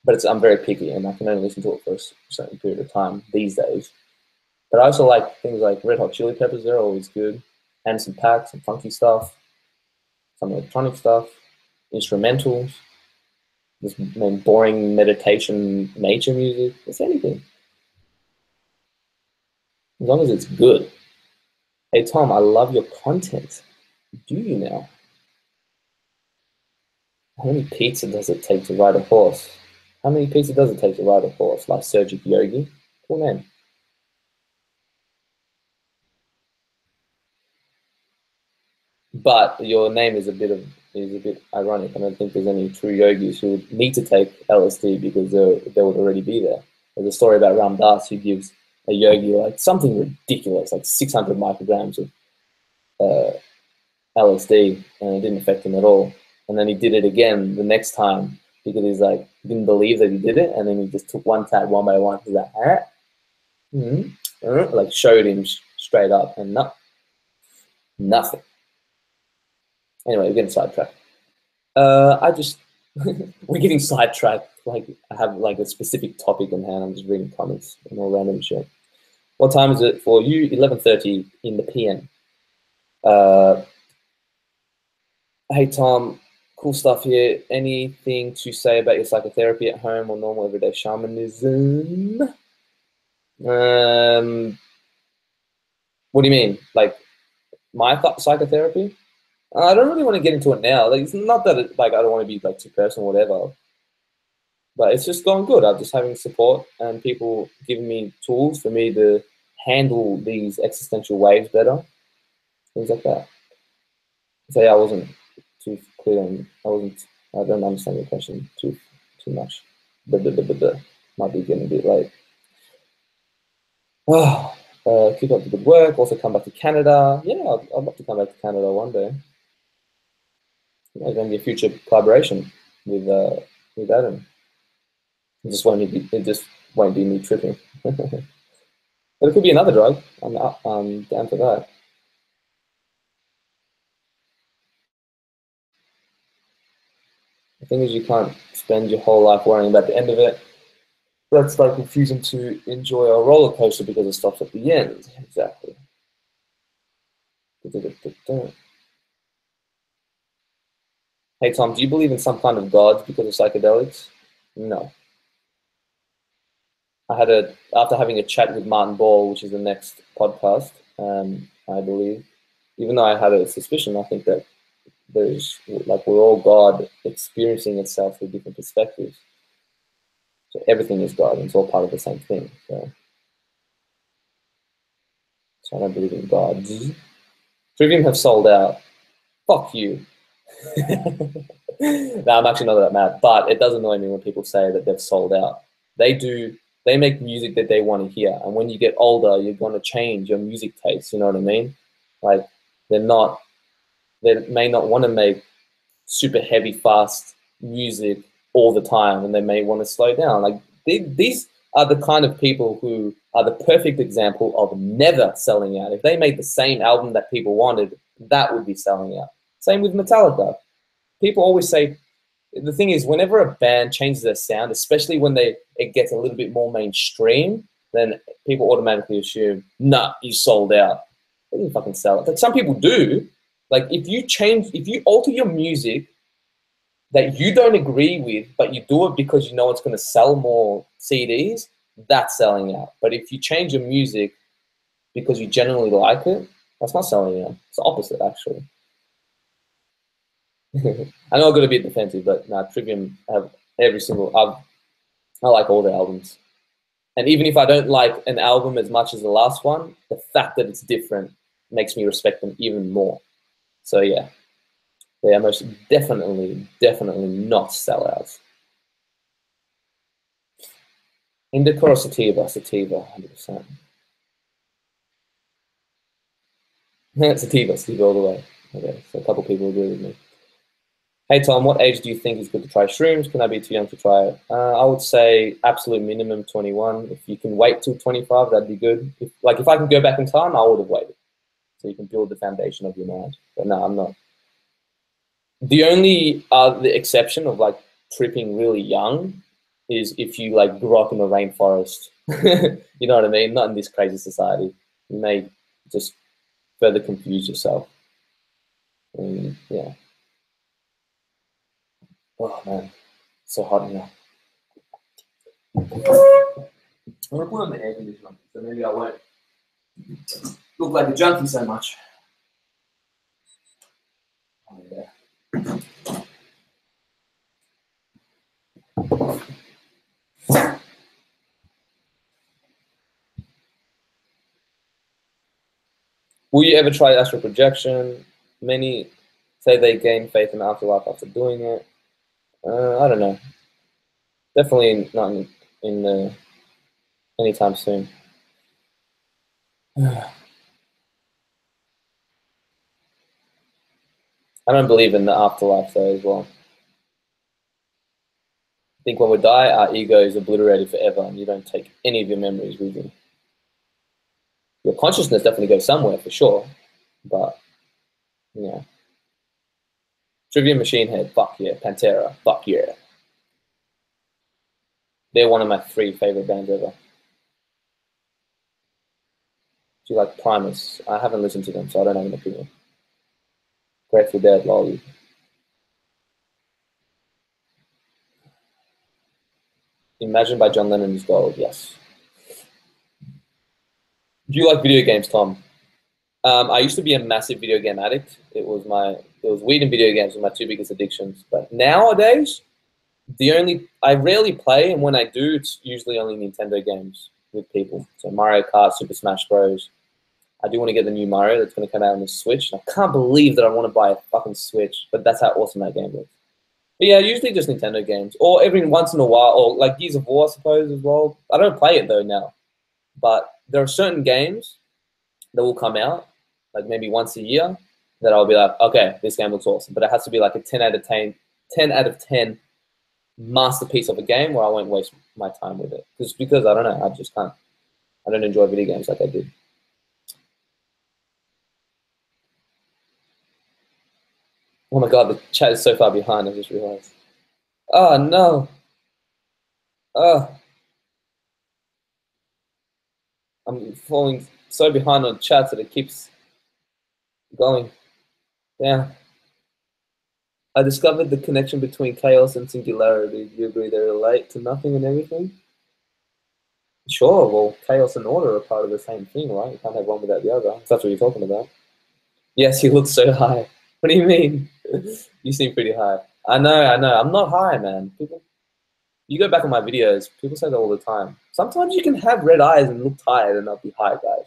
But I'm very picky and I can only listen to it for a certain period of time these days. But I also like things like Red Hot Chili Peppers. They're always good. Anderson .Paak, some funky stuff, some electronic stuff, instrumentals, just boring meditation, nature music. It's anything. As long as it's good. Hey Tom, I love your content. Do you now? How many pizza does it take to ride a horse? How many pizza does it take to ride a horse? Like Sergic Yogi? Cool name. But your name is a bit ironic. I don't think there's any true yogis who would need to take LSD because they would already be there. There's a story about Ram Dass who gives a yogi like something ridiculous, like 600 micrograms of LSD, and it didn't affect him at all. And then he did it again the next time because he's like didn't believe that he did it, and then he just took one tab one by one. He's like, like showed him straight up, and nothing. Anyway, we're getting sidetracked. We're getting sidetracked. Like I have like a specific topic in hand. I'm just reading comments and all random shit. What time is it for you? 11:30 in the PM. Hey Tom, cool stuff here. Anything to say about your psychotherapy at home or normal everyday shamanism? What do you mean? Like my psychotherapy? I don't really want to get into it now. Like it's not that I don't want to be like too personal or whatever. But it's just gone good. I'm just having support and people giving me tools for me to handle these existential waves better. Things like that. So yeah, I wasn't too clear on, I don't understand your question too much. But might be getting a bit late. Keep up the good work. Also come back to Canada. Yeah, I'd love to come back to Canada one day. There's going to be a future collaboration with Adam. It just won't be me tripping. But it could be another drug. I'm down for that. The thing is, you can't spend your whole life worrying about the end of it. That's like refusing to enjoy a roller coaster because it stops at the end. Exactly. Hey Tom, do you believe in some kind of gods because of psychedelics? No. After having a chat with Martin Ball, which is the next podcast, I believe, even though I had a suspicion, I think that there's like we're all God experiencing itself through different perspectives. So everything is God, and it's all part of the same thing. So I don't believe in gods. Trivium have sold out. Fuck you. No, I'm actually not that mad, but it does annoy me when people say that they've sold out. They do. They make music that they want to hear, and when you get older, you're going to change your music taste. You know what I mean? Like they're not. They may not want to make super heavy, fast music all the time, and they may want to slow down. Like these are the kind of people who are the perfect example of never selling out. If they made the same album that people wanted, that would be selling out. Same with Metallica. People always say, the thing is, whenever a band changes their sound, especially when it gets a little bit more mainstream, then people automatically assume, nah, you sold out. They didn't fucking sell it. Like some people do. Like if you alter your music that you don't agree with, but you do it because you know it's going to sell more CDs, that's selling out. But if you change your music because you genuinely like it, that's not selling out. It's the opposite, actually. I know I'm going to be defensive, but Trivium have every single. I like all their albums, and even if I don't like an album as much as the last one, the fact that it's different makes me respect them even more. So yeah, they are most definitely not sellouts. Indica or sativa? Sativa, 100%. Sativa all the way. Okay, so a couple people agree with me. Hey Tom, what age do you think is good to try shrooms? Can I be too young to try it? I would say absolute minimum 21. If you can wait till 25, that'd be good. If I can go back in time, I would have waited. So you can build the foundation of your mind. But no, I'm not. The only the exception of like tripping really young is if you like grew up in the rainforest. You know what I mean? Not in this crazy society. You may just further confuse yourself. And yeah. Oh man, so hot in here. I'm gonna put on the air conditioner, so maybe I won't look like a junkie so much. Oh yeah. Will you ever try astral projection? Many say they gain faith in the afterlife after doing it. I don't know. Definitely not in anytime soon. I don't believe in the afterlife though as well. I think when we die, our ego is obliterated forever, and you don't take any of your memories with you. Your consciousness definitely goes somewhere for sure, but yeah. Trivia Machine Head, fuck yeah. Pantera, fuck yeah. They're one of my 3 favorite bands ever. Do you like Primus? I haven't listened to them, so I don't have an opinion. Grateful Dead, lol. Imagine by John Lennon is gold, yes. Do you like video games, Tom? I used to be a massive video game addict. It was weed and video games were my 2 biggest addictions. But nowadays, I rarely play, and when I do, it's usually only Nintendo games with people. So Mario Kart, Super Smash Bros. I do want to get the new Mario that's going to come out on the Switch. I can't believe that I want to buy a fucking Switch, but that's how awesome that game looks. But yeah, usually just Nintendo games, or every once in a while, or like Gears of War, I suppose, as well. I don't play it though now, but there are certain games that will come out, like maybe once a year, that I'll be like, okay, this game looks awesome, but it has to be like a 10 out of 10 masterpiece of a game where I won't waste my time with it. Just because I don't know, I just can't. I don't enjoy video games like I did. Oh my god, the chat is so far behind. I just realized. Oh no. Oh. I'm falling so behind on chats that it keeps going. Yeah. I discovered the connection between chaos and singularity. Do you agree they relate to nothing and everything? Sure, well, chaos and order are part of the same thing, right? You can't have one without the other, if that's what you're talking about. Yes, you look so high. What do you mean? You seem pretty high. I know. I'm not high, man. People, you go back on my videos, people say that all the time. Sometimes you can have red eyes and look tired and not be high, guys.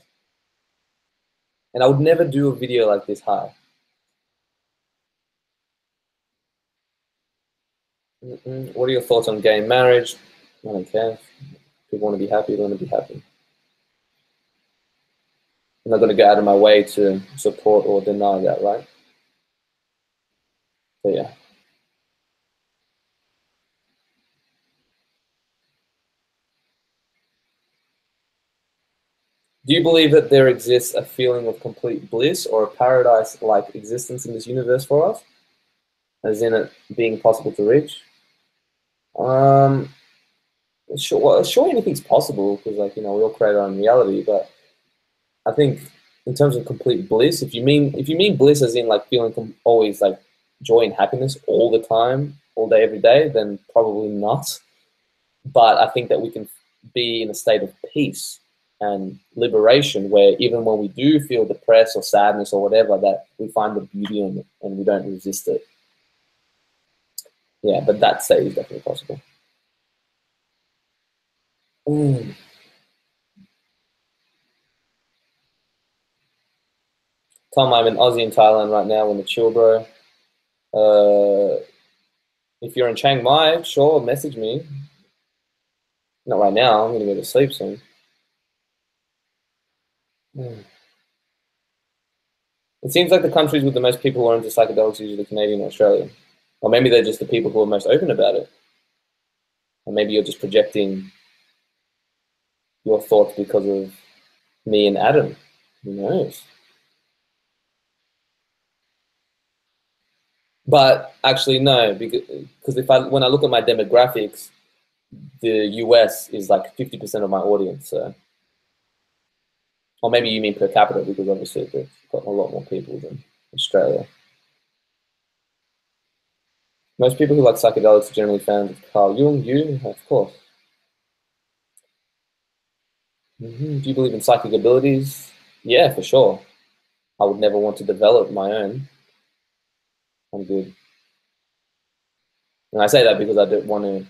And I would never do a video like this high. What are your thoughts on gay marriage? I don't care. People want to be happy, they want to be happy. I'm not going to go out of my way to support or deny that, right? So yeah. Do you believe that there exists a feeling of complete bliss or a paradise-like existence in this universe for us? As in it being possible to reach? Sure, well, sure anything's possible because, like, we all create our own reality. But I think in terms of complete bliss, if you mean bliss as in like feeling always like joy and happiness all the time, all day, every day, then probably not. But I think that we can be in a state of peace and liberation where even when we do feel depressed or sadness or whatever, that we find the beauty in it and we don't resist it. Yeah, but that state is definitely possible. Tom, I'm in Aussie in Thailand right now in the chill, bro. If you're in Chiang Mai, sure, message me. Not right now, I'm gonna go to sleep soon. It seems like the countries with the most people who are into psychedelics are usually Canadian or Australia. Or maybe they're just the people who are most open about it. Or maybe you're just projecting your thoughts because of me and Adam. Who knows? But actually, no, because when I look at my demographics, the US is like 50% of my audience. So, or maybe you mean per capita because obviously they've got a lot more people than Australia. Most people who like psychedelics are generally fans of Carl Jung. You, of course. Do you believe in psychic abilities? Yeah, for sure. I would never want to develop my own. I'm good. And I say that because I don't want to.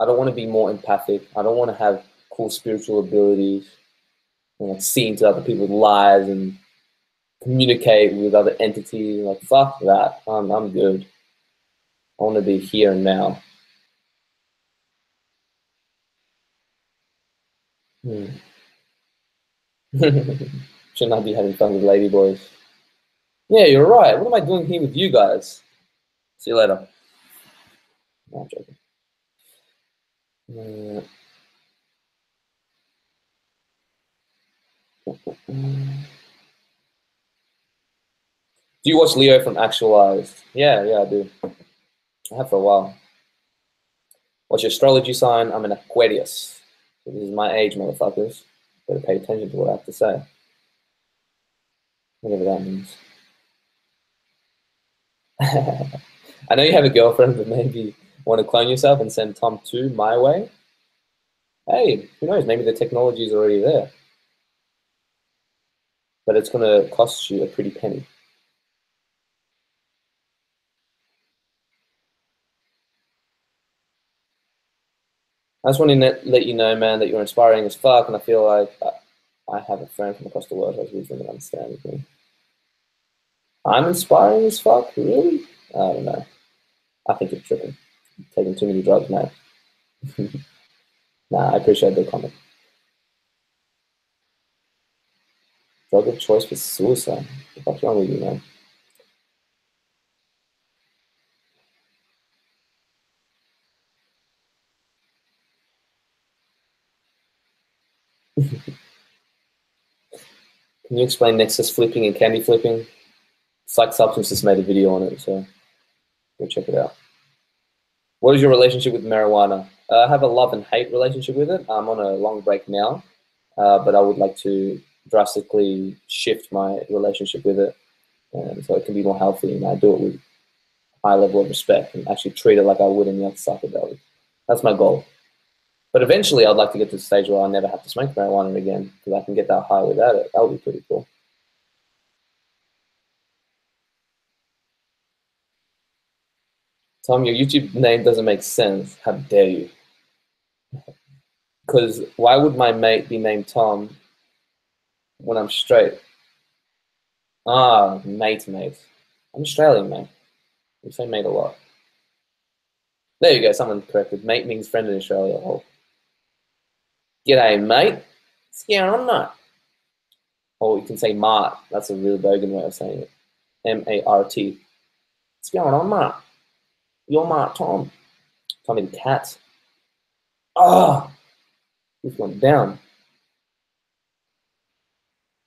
I don't want to be more empathic. I don't want to have cool spiritual abilities and like see into other people's lives and communicate with other entities. Like fuck that. I'm good. I want to be here and now. Should not be having fun with ladyboys. Yeah, you're right. What am I doing here with you guys? See you later. No, I'm joking. Do you watch Leo from Actualized? Yeah, I do. I have for a while. What's your astrology sign? I'm an Aquarius. So this is my age, motherfuckers. Better pay attention to what I have to say. Whatever that means. I know you have a girlfriend, but maybe want to clone yourself and send Tom 2 my way? Hey, who knows? Maybe the technology is already there. But it's going to cost you a pretty penny. I just want to let you know, man, that you're inspiring as fuck, and I feel like I have a friend from across the world who has wisdom and understanding me. I'm inspiring as fuck? Really? I don't know. I think you're tripping. Taking too many drugs, man. Nah, I appreciate the comment. Drug of choice for suicide. What the fuck's wrong with you, man? Can you explain nexus flipping and candy flipping? Psych Substance just made a video on it, so go check it out. What is your relationship with marijuana? I have a love and hate relationship with it. I'm on a long break now. but I would like to drastically shift my relationship with it, so it can be more healthy, and I do it with a high level of respect and actually treat it like I would any other psychedelic. That's my goal. But eventually, I'd like to get to the stage where I'll never have to smoke marijuana again, because I can get that high without it. That would be pretty cool. Tom, your YouTube name doesn't make sense. How dare you? Because why would my mate be named Tom when I'm straight? Ah, mate. I'm Australian, mate. We say mate a lot. There you go, someone corrected. Mate means friend in Australia. Oh. G'day, mate. What's going on, mate? Or you can say Mart. That's a real bogan way of saying it. M-A-R-T. What's going on, mate? You're Mart Tom. Tommy the cat. Ah, he's gone down.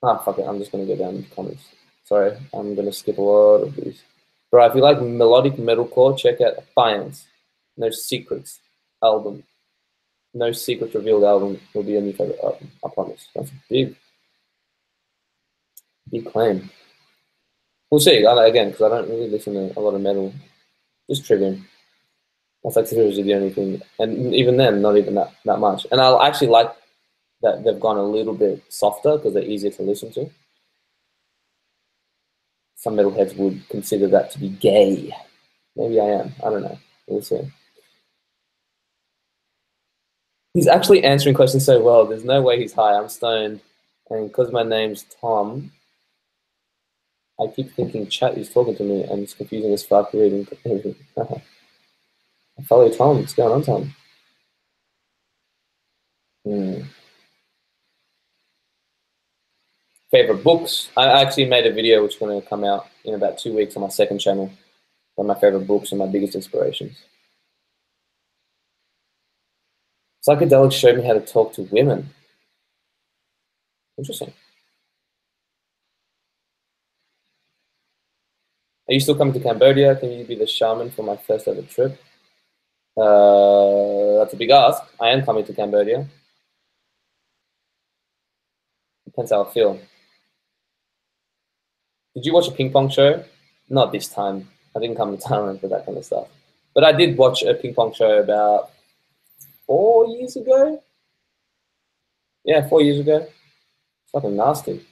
Ah, fuck it. I'm just going to go down in the comments. Sorry, I'm going to skip a lot of these. Bro, if you like melodic metalcore, check out Defiance. No Secrets album. No Secrets Revealed album will be a new favorite album. I promise. That's a big claim. We'll see. Again, because I don't really listen to a lot of metal. Just triggering. I like seriously the only thing. And even then, not even that much. And I'll actually like that they've gone a little bit softer because they're easier to listen to. Some metalheads would consider that to be gay. Maybe I am. I don't know. We'll see. He's actually answering questions so well. There's no way he's high. I'm stoned. And because my name's Tom, I keep thinking chat is talking to me and it's confusing as fuck reading. I follow Tom. What's going on, Tom? Favorite books? I actually made a video which is going to come out in about 2 weeks on my second channel. One of my favorite books and my biggest inspirations. Psychedelics showed me how to talk to women. Interesting. Are you still coming to Cambodia? Can you be the shaman for my first ever trip? That's a big ask. I am coming to Cambodia. Depends how I feel. Did you watch a ping pong show? Not this time. I didn't come to Thailand for that kind of stuff. But I did watch a ping pong show about 4 years ago. Yeah, 4 years ago. It's fucking nasty.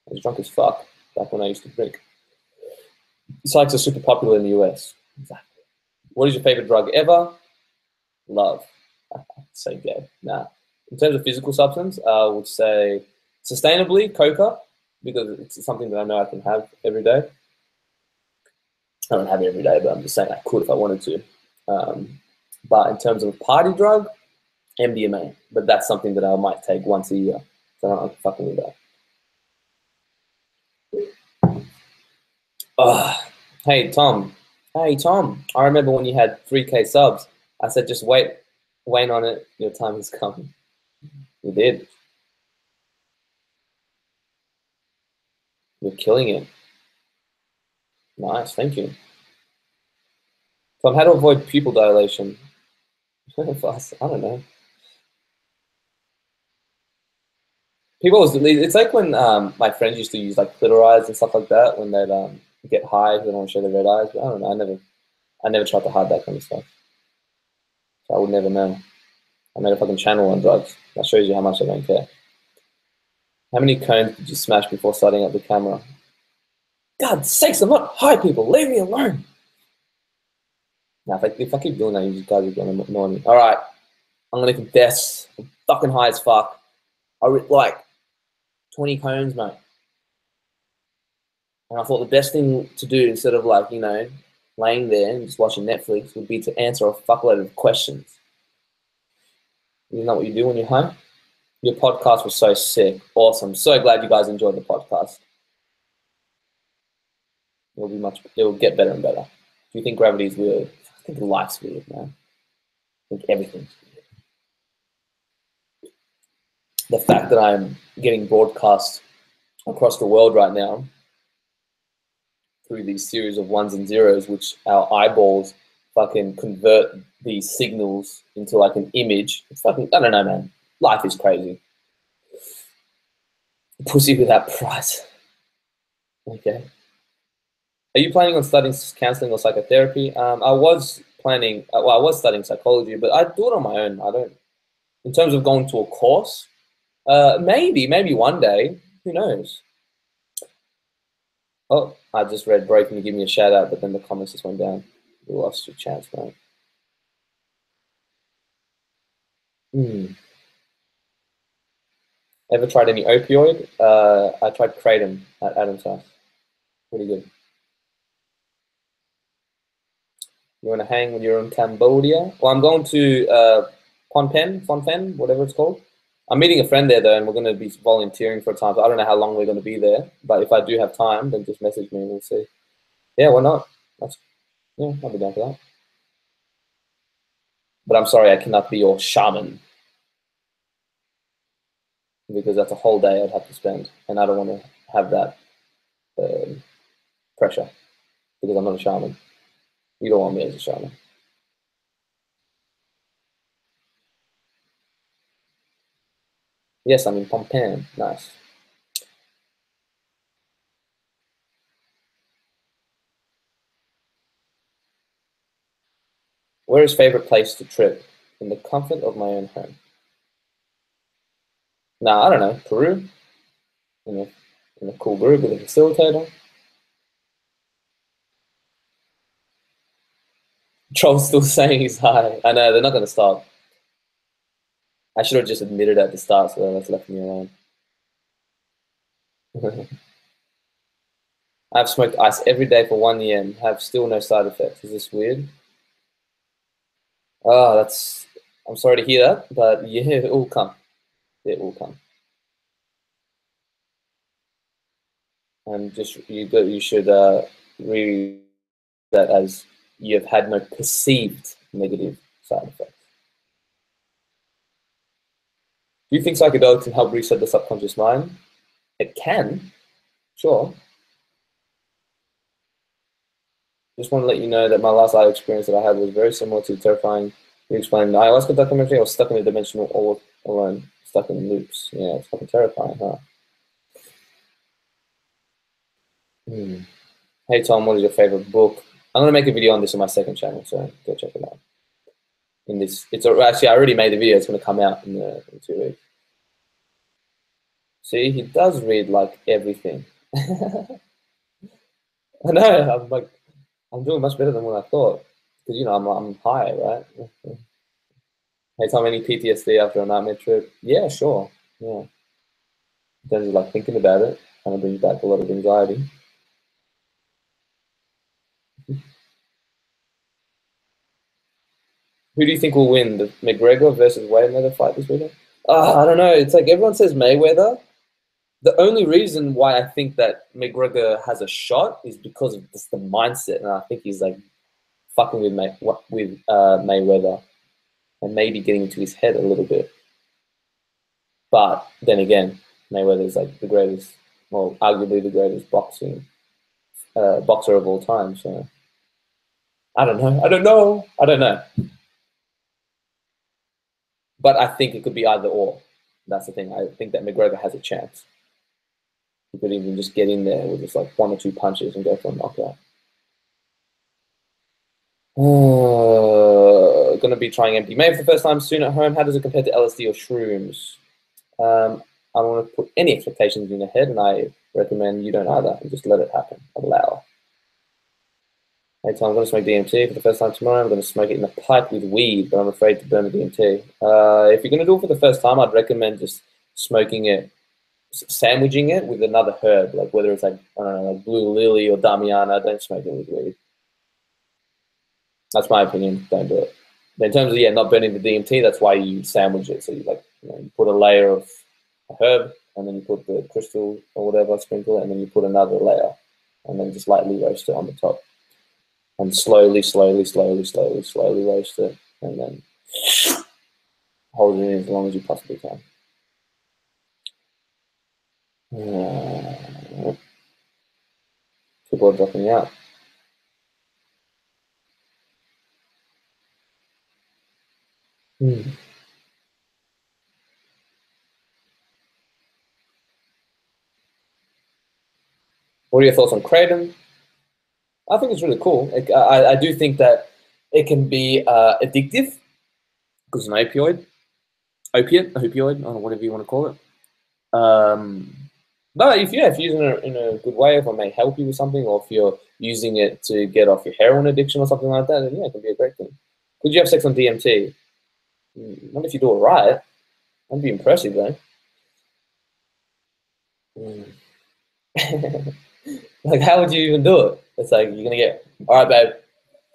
I was drunk as fuck back when I used to drink. Psychs are super popular in the US. Exactly. What is your favorite drug ever? Love. So gay. Nah. In terms of physical substance, I would say sustainably coca, because it's something that I know I can have every day. I don't have it every day, but I'm just saying I could if I wanted to. But in terms of party drug, MDMA. But that's something that I might take once a year. So I'm not fucking with that. Hey, Tom. Hey, Tom. I remember when you had 3K subs. I said, just wait on it. Your time has come. You did. You're killing it. Nice, thank you. Tom, how to avoid pupil dilation? I don't know. It's like when my friends used to use like clitorides and stuff like that when they'd get high, they don't want to show their red eyes. But I don't know. I never tried to hide that kind of stuff. So I would never know. I made a fucking channel on drugs. That shows you how much I don't care. How many cones did you smash before starting up the camera? God sakes, I'm not high, people. Leave me alone. Now, if I keep doing that, you guys are going to annoy me. All right, I'm going to confess. I'm fucking high as fuck. I like 20 cones, mate. And I thought the best thing to do instead of like, you know, laying there and just watching Netflix would be to answer a fuckload of questions. Isn't that what you do when you're high? Your podcast was so sick. Awesome. So glad you guys enjoyed the podcast. It'll get better and better. If you think gravity is weird, I think life's weird, man. I think everything's weird. The fact that I'm getting broadcast across the world right now through these series of ones and zeros, which our eyeballs fucking convert these signals into like an image. It's fucking, I don't know, man. Life is crazy. Pussy without price. Okay. Are you planning on studying counseling or psychotherapy? I was planning. Well, I was studying psychology, but I do it on my own. I don't. In terms of going to a course, maybe one day. Who knows? Oh, I just read "Bro, can you give me a shout out?" But then the comments just went down. You lost your chance, man. Hmm. Ever tried any opioid? I tried kratom at Adam's house. Pretty good. You want to hang when you're in Cambodia? Well, I'm going to Phnom Penh, whatever it's called. I'm meeting a friend there though, and we're going to be volunteering for a time. So I don't know how long we're going to be there, but if I do have time, then just message me and we'll see. Yeah, why not? That's yeah, I'll be down for that. But I'm sorry, I cannot be your shaman because that's a whole day I'd have to spend, and I don't want to have that pressure because I'm not a shaman. You don't want me as a shaman. Yes, I'm in Phnom Penh. Nice. Where is favorite place to trip? In the comfort of my own home. Nah, I don't know. Peru, in a in a cool group with a facilitator. Troll's still saying he's high. I know they're not going to stop. I should have just admitted at the start, so that's left me alone. I've smoked ice every day for 1 year and have still no side effects. Is this weird? Oh, that's. I'm sorry to hear that, but yeah, it will come. It will come. And just you should read that as you have had no perceived negative side effects. Do you think psychedelics can help reset the subconscious mind? It can, sure. Just want to let you know that my last life experience that I had was very similar to the terrifying you explained the ayahuasca documentary. I was stuck in a dimension all alone, stuck in loops. Yeah, it's fucking terrifying, huh? Hmm. Hey Tom, what is your favorite book? I'm gonna make a video on this on my second channel, so go check it out. In this, it's actually I already made the video. It's gonna come out in 2 weeks. See, he does read like everything. I know. I'm doing much better than what I thought because I'm high, right? Hey Tom, any PTSD after a nightmare trip? Yeah, sure. Yeah, in terms of like thinking about it, kind of brings back a lot of anxiety. Who do you think will win, the McGregor versus Mayweather fight this weekend? I don't know. It's like everyone says Mayweather. The only reason why I think that McGregor has a shot is because of just the mindset, and I think he's like fucking with Mayweather and maybe getting into his head a little bit. But then again, Mayweather is like the greatest, well, arguably the greatest boxer of all time. So I don't know. I don't know. I don't know. But I think it could be either or. That's the thing. I think that McGregor has a chance. He could even just get in there with just like one or two punches and go for a knockout. Gonna be trying MDMA for the first time soon at home. How does it compare to LSD or shrooms? I don't want to put any expectations in your head, and I recommend you don't either. And just let it happen. Allow. Hey, Tom, I'm going to smoke DMT for the first time tomorrow. I'm going to smoke it in a pipe with weed, but I'm afraid to burn the DMT. If you're going to do it for the first time, I'd recommend just smoking it, sandwiching it with another herb, like whether it's like, I don't know, like blue lily or damiana. Don't smoke it with weed. That's my opinion. Don't do it. But in terms of, yeah, not burning the DMT, that's why you sandwich it. So you put a layer of a herb, and then you put the crystal or whatever, sprinkle it, and then you put another layer, and then just lightly roast it on the top. And slowly, slowly, slowly, slowly, slowly roast it, and then hold it in as long as you possibly can. People are dropping out. Hmm. What are your thoughts on kratom? I think it's really cool. I do think that it can be addictive because it's an opioid, I don't know, whatever you want to call it. But if you're using it in a good way, if it may help you with something, or if you're using it to get off your heroin addiction or something like that, then yeah, it can be a great thing. Could you have sex on DMT? Not if you do it right. That'd be impressive, though. Like, how would you even do it? It's like, you're gonna get, all right, babe,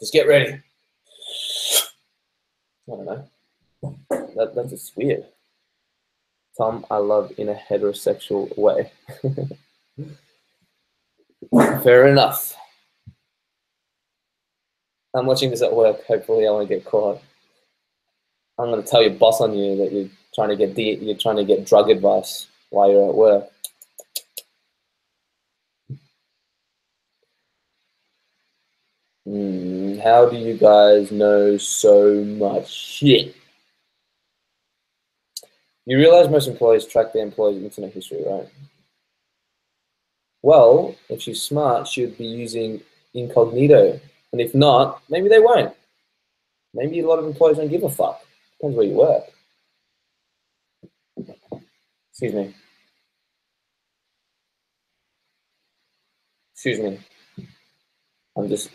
just get ready. I don't know. That's just weird. Tom, I love in a heterosexual way. Fair enough. I'm watching this at work. Hopefully, I won't get caught. I'm gonna tell your boss on you that you're trying to get drug advice while you're at work. How do you guys know so much shit? You realize most employees track their employees' internet history, right? Well, if she's smart, she would be using incognito. And if not, maybe they won't. Maybe a lot of employees don't give a fuck. Depends where you work. Excuse me. Excuse me. I'm just...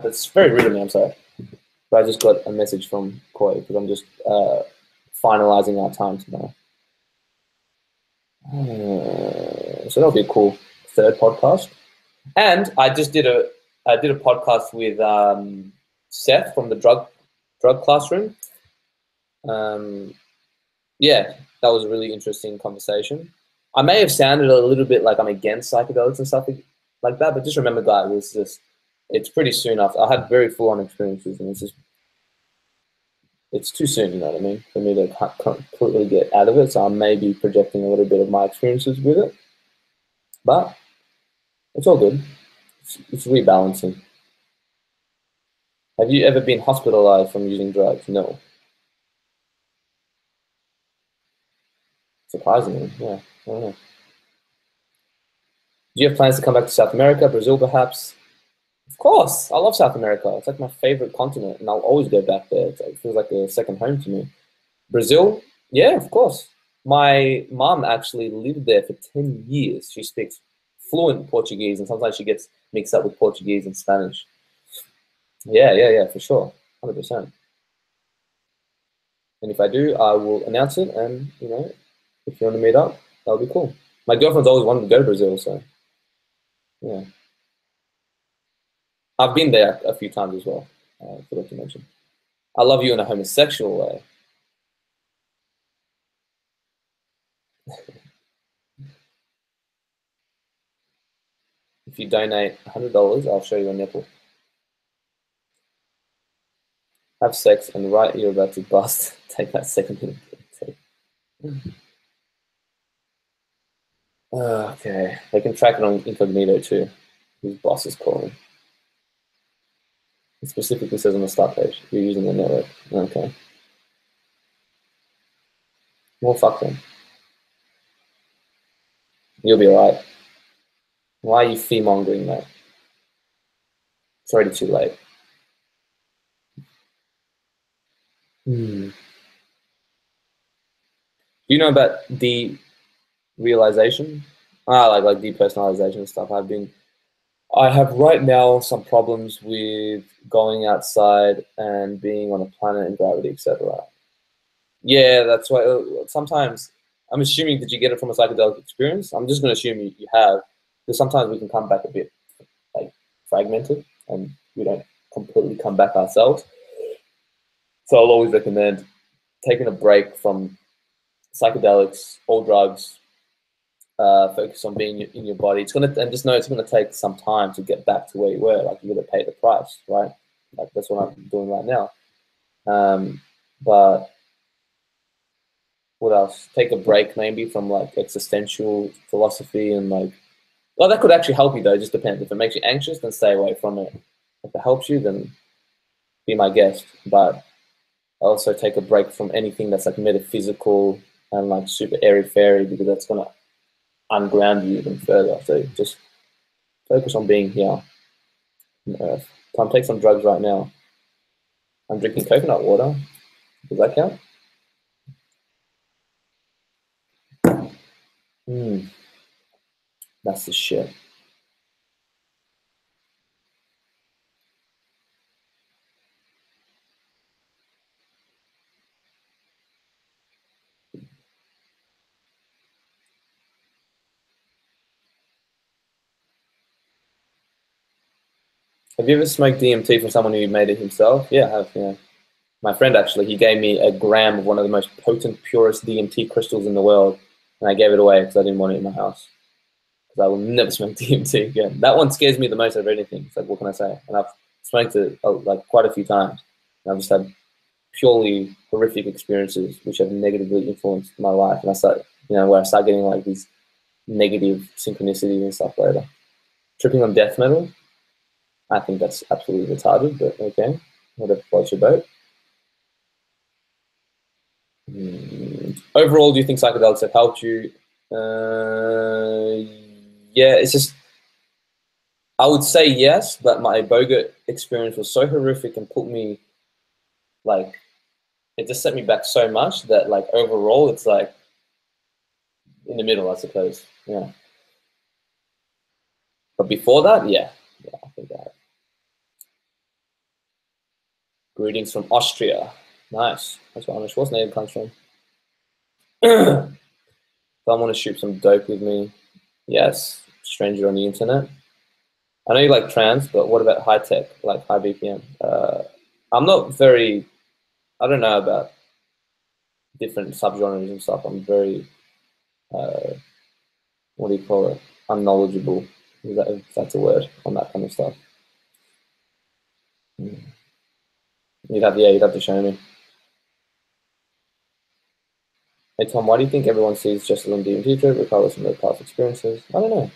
That's very rude of me, I'm sorry. But I just got a message from Koi because I'm just finalizing our time tomorrow. So that'll be a cool third podcast. And I just did a podcast with Seth from the drug classroom. Yeah, that was a really interesting conversation. I may have sounded a little bit like I'm against psychedelics and stuff like that, but just remember, guys, it's pretty soon after. I had very full-on experiences, and it's too soon, you know what I mean, for me to completely get out of it. So I may be projecting a little bit of my experiences with it, but it's all good. It's rebalancing. Have you ever been hospitalized from using drugs? No. Surprisingly, yeah. I don't know. Do you have plans to come back to South America, Brazil, perhaps? Of course, I love South America. It's like my favorite continent, and I'll always go back there. It feels like a second home to me. Brazil, yeah, of course. My mom actually lived there for 10 years. She speaks fluent Portuguese, and sometimes she gets mixed up with Portuguese and Spanish. Yeah, for sure, 100%. And if I do, I will announce it, and, you know, if you want to meet up, that'll be cool. My girlfriend's always wanted to go to Brazil, so, yeah. I've been there a few times as well, I forgot to mention. I love you in a homosexual way. If you donate $100, I'll show you a nipple. Have sex and right you're about to bust. Take that second minute. Okay, they can track it on incognito too. His boss is calling. It specifically says on the start page, you're using the network. Okay. Well, fuck them. You'll be alright. Why are you fee-mongering, mate? It's already too late. Do you know about derealization? Like depersonalization and stuff. I have right now some problems with going outside and being on a planet in gravity, etc. Yeah, that's why sometimes I'm assuming that you get it from a psychedelic experience. I'm just going to assume you have, because sometimes we can come back a bit like fragmented and we don't completely come back ourselves. So I'll always recommend taking a break from psychedelics, all drugs, focus on being in your body. And just know it's gonna take some time to get back to where you were. Like, you're gonna pay the price, right? Like, that's what I'm doing right now. But what else? Take a break maybe from like existential philosophy and like, well, that could actually help you though. It just depends. If it makes you anxious, then stay away from it. If it helps you, then be my guest. But also take a break from anything that's like metaphysical and like super airy-fairy, because that's gonna unground you even further. So just Focus on being here on Earth. Time to take some drugs right now. I'm drinking coconut water. Does that count? That's the shit. Have you ever smoked DMT from someone who made it himself? Yeah, I have, yeah. My friend actually, he gave me a gram of one of the most potent, purest DMT crystals in the world, and I gave it away because I didn't want it in my house. Because I will never smoke DMT again. That one scares me the most of anything. It's like, what can I say? And I've smoked it like quite a few times, and I've just had purely horrific experiences which have negatively influenced my life. And I start, where I start getting like these negative synchronicities and stuff later. Tripping on death metal, I think that's absolutely retarded, but okay, whatever floats your boat. Overall, do you think psychedelics have helped you? Yeah, it's just, I would say yes, but my Iboga experience was so horrific and put me, like, it just set me back so much that, like, overall, it's like in the middle, I suppose. Yeah. But before that, yeah, I think that. Greetings from Austria. Nice. That's where Arnold Schwarzenegger comes from. If I want to shoot some dope with me, yes, stranger on the internet. I know you like trance, but what about high tech, like high BPM? I'm not very, I don't know about different subgenres and stuff. I'm very, what do you call it? Unknowledgeable, if that's a word, on that kind of stuff. You'd have to show me. Hey Tom, why do you think everyone sees Jessica and DMT trip regardless of their past experiences? I don't know.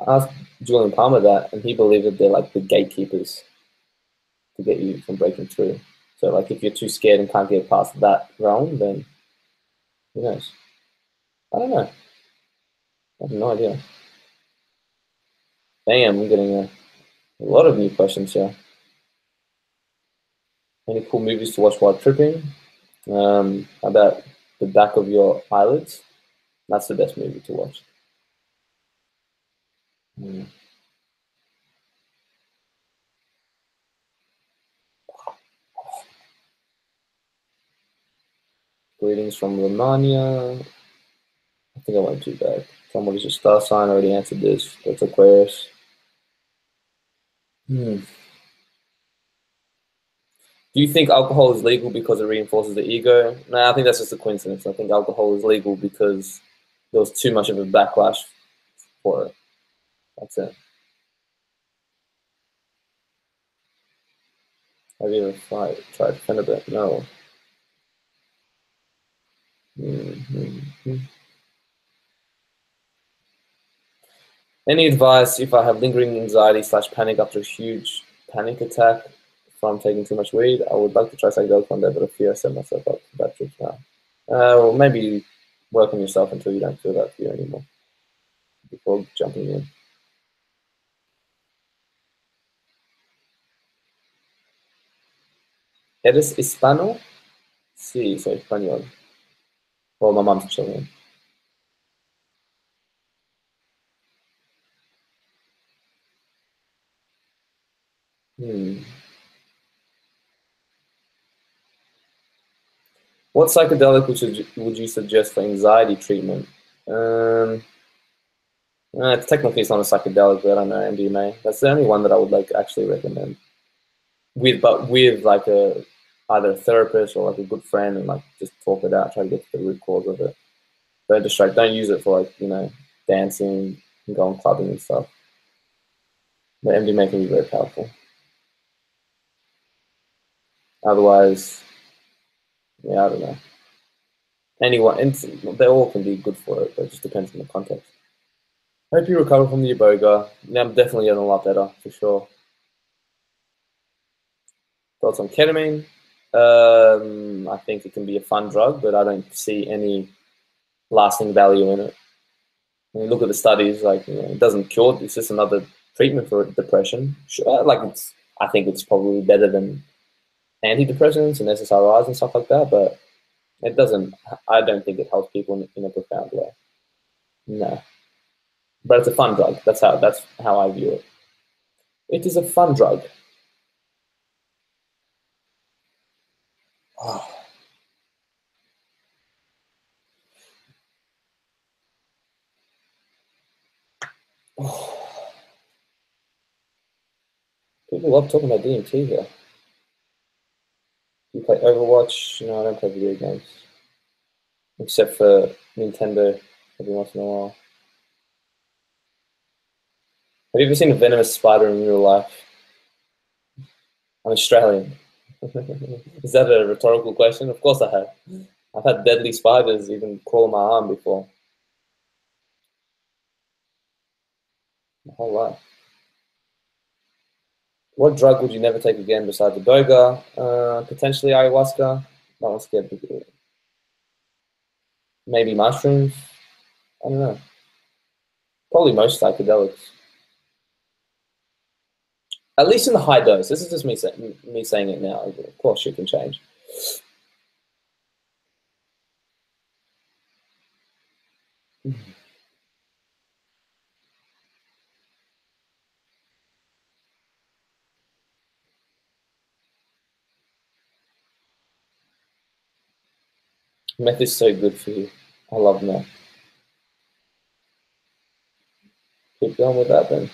I asked Julian Palmer that, and he believed that they're like the gatekeepers to get you from breaking through. So, like, if you're too scared and can't get past that realm, then who knows? I don't know. I have no idea. Damn, I'm getting a lot of new questions here. Any cool movies to watch while tripping? About the back of your eyelids. That's the best movie to watch. Greetings from Romania. I think I went too bad. Tom, what is your star sign? I already answered this. That's Aquarius. Do you think alcohol is legal because it reinforces the ego? No, I think that's just a coincidence. I think alcohol is legal because there was too much of a backlash for it. That's it. Have you ever tried Fenibet? No. Any advice if I have lingering anxiety / panic after a huge panic attack from taking too much weed? I would like to try psychedelics one day, but I fear I set myself up for that trip now. Well, maybe work on yourself until you don't feel that fear anymore before jumping in. ¿Eres hispano? Sí, soy español. Well, my mom's Chilean. What psychedelic would you suggest for anxiety treatment? Technically, it's not a psychedelic, but I don't know, MDMA. That's the only one that I would like actually recommend. With like either a therapist or like a good friend, and like just talk it out, try to get to the root cause of it. Don't distract. Don't use it for, like, dancing and going clubbing and stuff. But MDMA can be very powerful. Otherwise, yeah, I don't know. Anyone, and they all can be good for it, but it just depends on the context. Hope you recover from the Iboga. Yeah, I'm definitely getting a lot better, for sure. Thoughts on ketamine? I think it can be a fun drug, but I don't see any lasting value in it. When you look at the studies, like, it doesn't cure. It's just another treatment for depression. Sure, like I think it's probably better than antidepressants and SSRIs and stuff like that, but it doesn't. I don't think it helps people in a profound way. No, but it's a fun drug. That's how I view it. It is a fun drug. Oh, oh. People love talking about DMT here. You play Overwatch? No, I don't play video games. Except for Nintendo every once in a while. Have you ever seen a venomous spider in real life? I'm Australian. Is that a rhetorical question? Of course I have. I've had deadly spiders even crawl on my arm before. My whole life. What drug would you never take again besides Iboga? Potentially ayahuasca. That one's scared me. Maybe mushrooms. I don't know. Probably most psychedelics. At least in the high dose. This is just me saying it now. Of course, shit can change. Meth is so good for you. I love meth. Keep going with that then.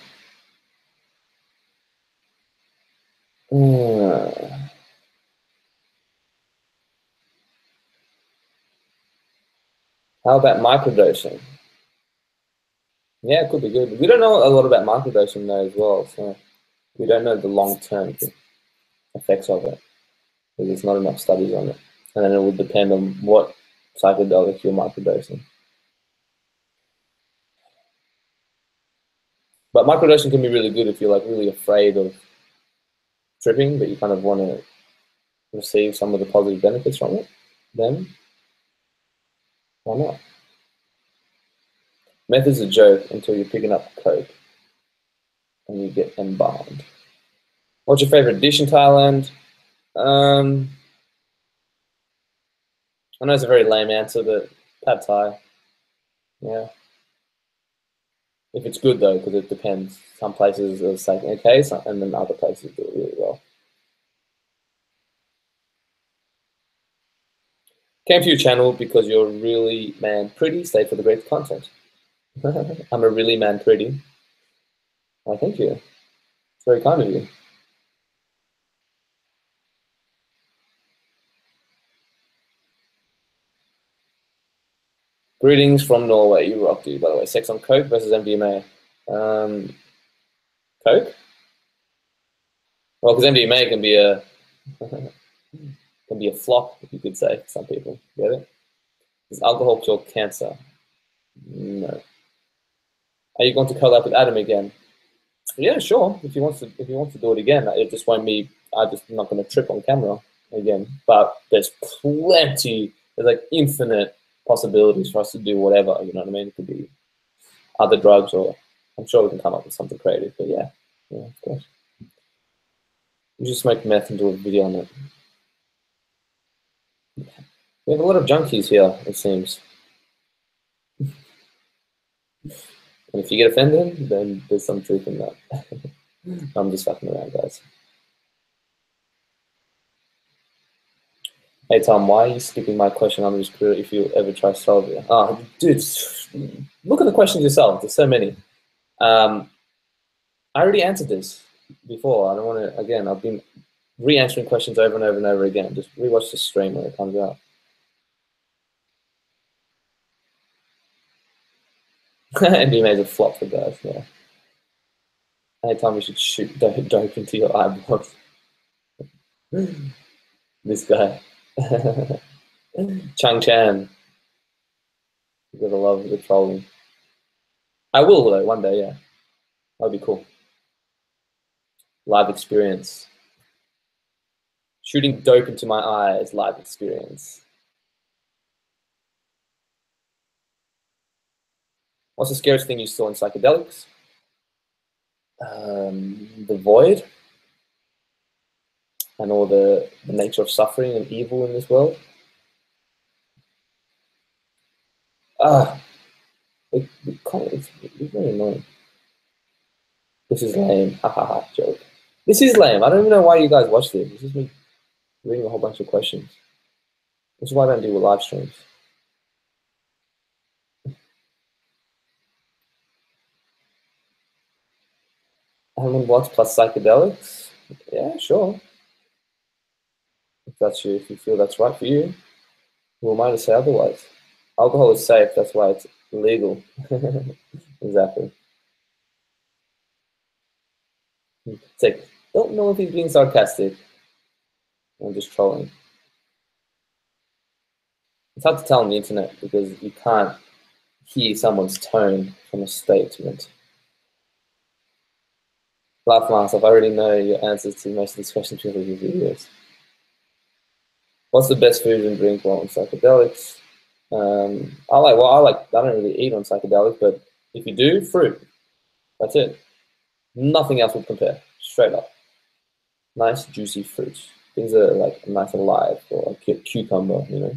How about microdosing? Yeah, it could be good. We don't know a lot about microdosing though as well, so we don't know the long-term effects of it because there's not enough studies on it. And then it would depend on what psychedelic you're microdosing. But microdosing can be really good if you're like really afraid of tripping, but you kind of want to receive some of the positive benefits from it. Then why not? Meth is a joke until you're picking up coke and you get embalmed. What's your favorite dish in Thailand? I know it's a very lame answer, but pad Thai. Yeah. If it's good though, because it depends. Some places are like okay, and then other places do it really well. Came to your channel because you're really man pretty. Stay for the great content. I'm a really man pretty. Well, thank you. It's very kind of you. Greetings from Norway. You rock, dude. By the way, sex on coke versus MDMA. Coke. Well, because MDMA can be a flop, you could say. Some people get it. Does alcohol cure cancer? No. Are you going to collab with Adam again? Yeah, sure. If he wants to do it again, it just won't be. I'm not going to trip on camera again. But there's plenty. There's like infinite possibilities for us to do whatever. You know what I mean? It could be other drugs, or I'm sure we can come up with something creative. But yeah, of course. You just smoke meth and do a video on it. We have a lot of junkies here, it seems. And if you get offended, then there's some truth in that. I'm just fucking around, guys. Hey Tom, why are you skipping my question? I'm just curious if you ever try salvia. Oh, dude, look at the questions yourself. There's so many. I already answered this before. I don't want to, again, I've been re-answering questions over and over and over again. Just rewatch the stream when it comes out. MDMA is a flop for guys, yeah. Anytime we should shoot dope into your eyeballs. This guy. Chang Chan. You gotta love the trolling. I will though, one day, yeah. That'd be cool. Live experience. Shooting dope into my eyes, live experience. What's the scariest thing you saw in psychedelics? The void and all the nature of suffering and evil in this world. It's very annoying. This is lame. Ha ha ha, joke. This is lame. I don't even know why you guys watch this. This is me reading a whole bunch of questions. This is why I don't do live streams. Watts plus psychedelics? Yeah, sure. If you feel that's right for you, who am I to say otherwise? Alcohol is safe, that's why it's legal. Exactly. It's like, don't know if he's being sarcastic. I'm just trolling. It's hard to tell on the internet because you can't hear someone's tone from a statement. Laugh myself, I already know your answers to most of these questions because of your videos. What's the best food and drink while on psychedelics? I don't really eat on psychedelics, but if you do, fruit. That's it. Nothing else would compare. Straight up. Nice, juicy fruits. Things that are like nice and alive, or like a cucumber, you know.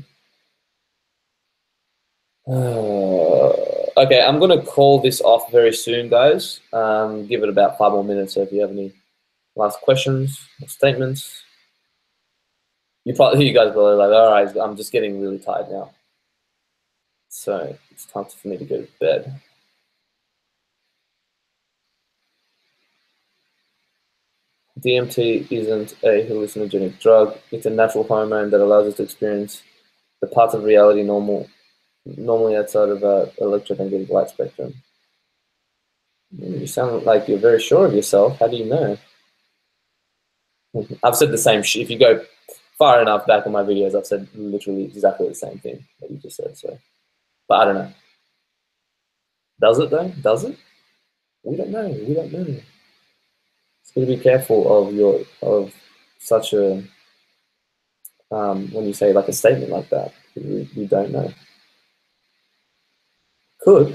Okay, I'm gonna call this off very soon, guys. Give it about 5 more minutes. So if you have any last questions or statements, you guys probably like, all right, I'm just getting really tired now. So it's time for me to go to bed. DMT isn't a hallucinogenic drug. It's a natural hormone that allows us to experience the parts of reality normally outside of electromagnetic light spectrum. You sound like you're very sure of yourself. How do you know? I've said the same shit. If you go far enough back in my videos, I've said literally exactly the same thing that you just said. So, but I don't know. Does it though? Does it? We don't know. We don't know. It's got to be careful of such a when you say like a statement like that. We don't know. Could. Do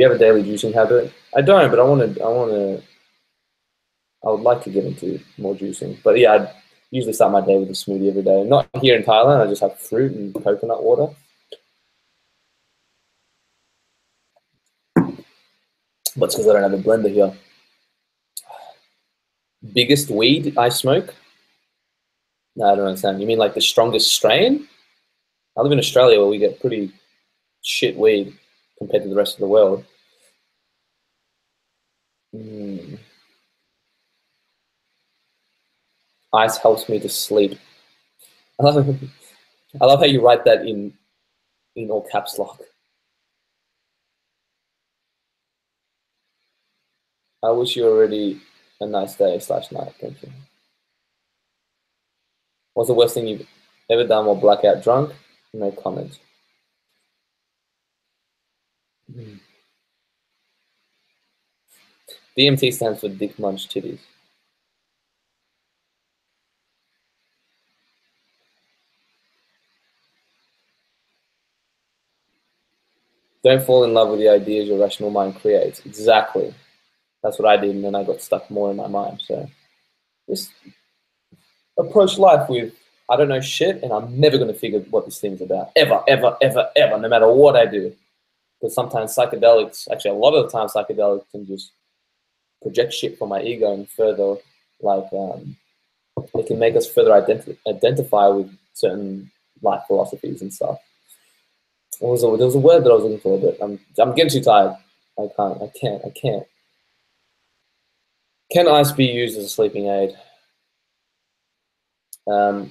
you have a daily juicing habit? I don't, but I would like to get into more juicing. But yeah, I usually start my day with a smoothie every day. Not here in Thailand, I just have fruit and coconut water. But it's because I don't have a blender here. Biggest weed I smoke? No, I don't understand. You mean like the strongest strain? I live in Australia where we get pretty shit weed compared to the rest of the world. Ice helps me to sleep. I love how you write that in all caps lock. I wish you already a nice day / night. Thank you. What's the worst thing you've ever done while blackout drunk? No comment. DMT stands for Dick Munch Titties. Don't fall in love with the ideas your rational mind creates. Exactly. That's what I did, and then I got stuck more in my mind. So just approach life with, I don't know shit, and I'm never going to figure what this thing's about. Ever, ever, ever, ever, no matter what I do. Because sometimes psychedelics, actually a lot of the time psychedelics can just project shit from my ego and further, like, it can make us further identify with certain life philosophies and stuff. There was a word that I was looking for, but I'm getting too tired. I can't. Can ice be used as a sleeping aid? Go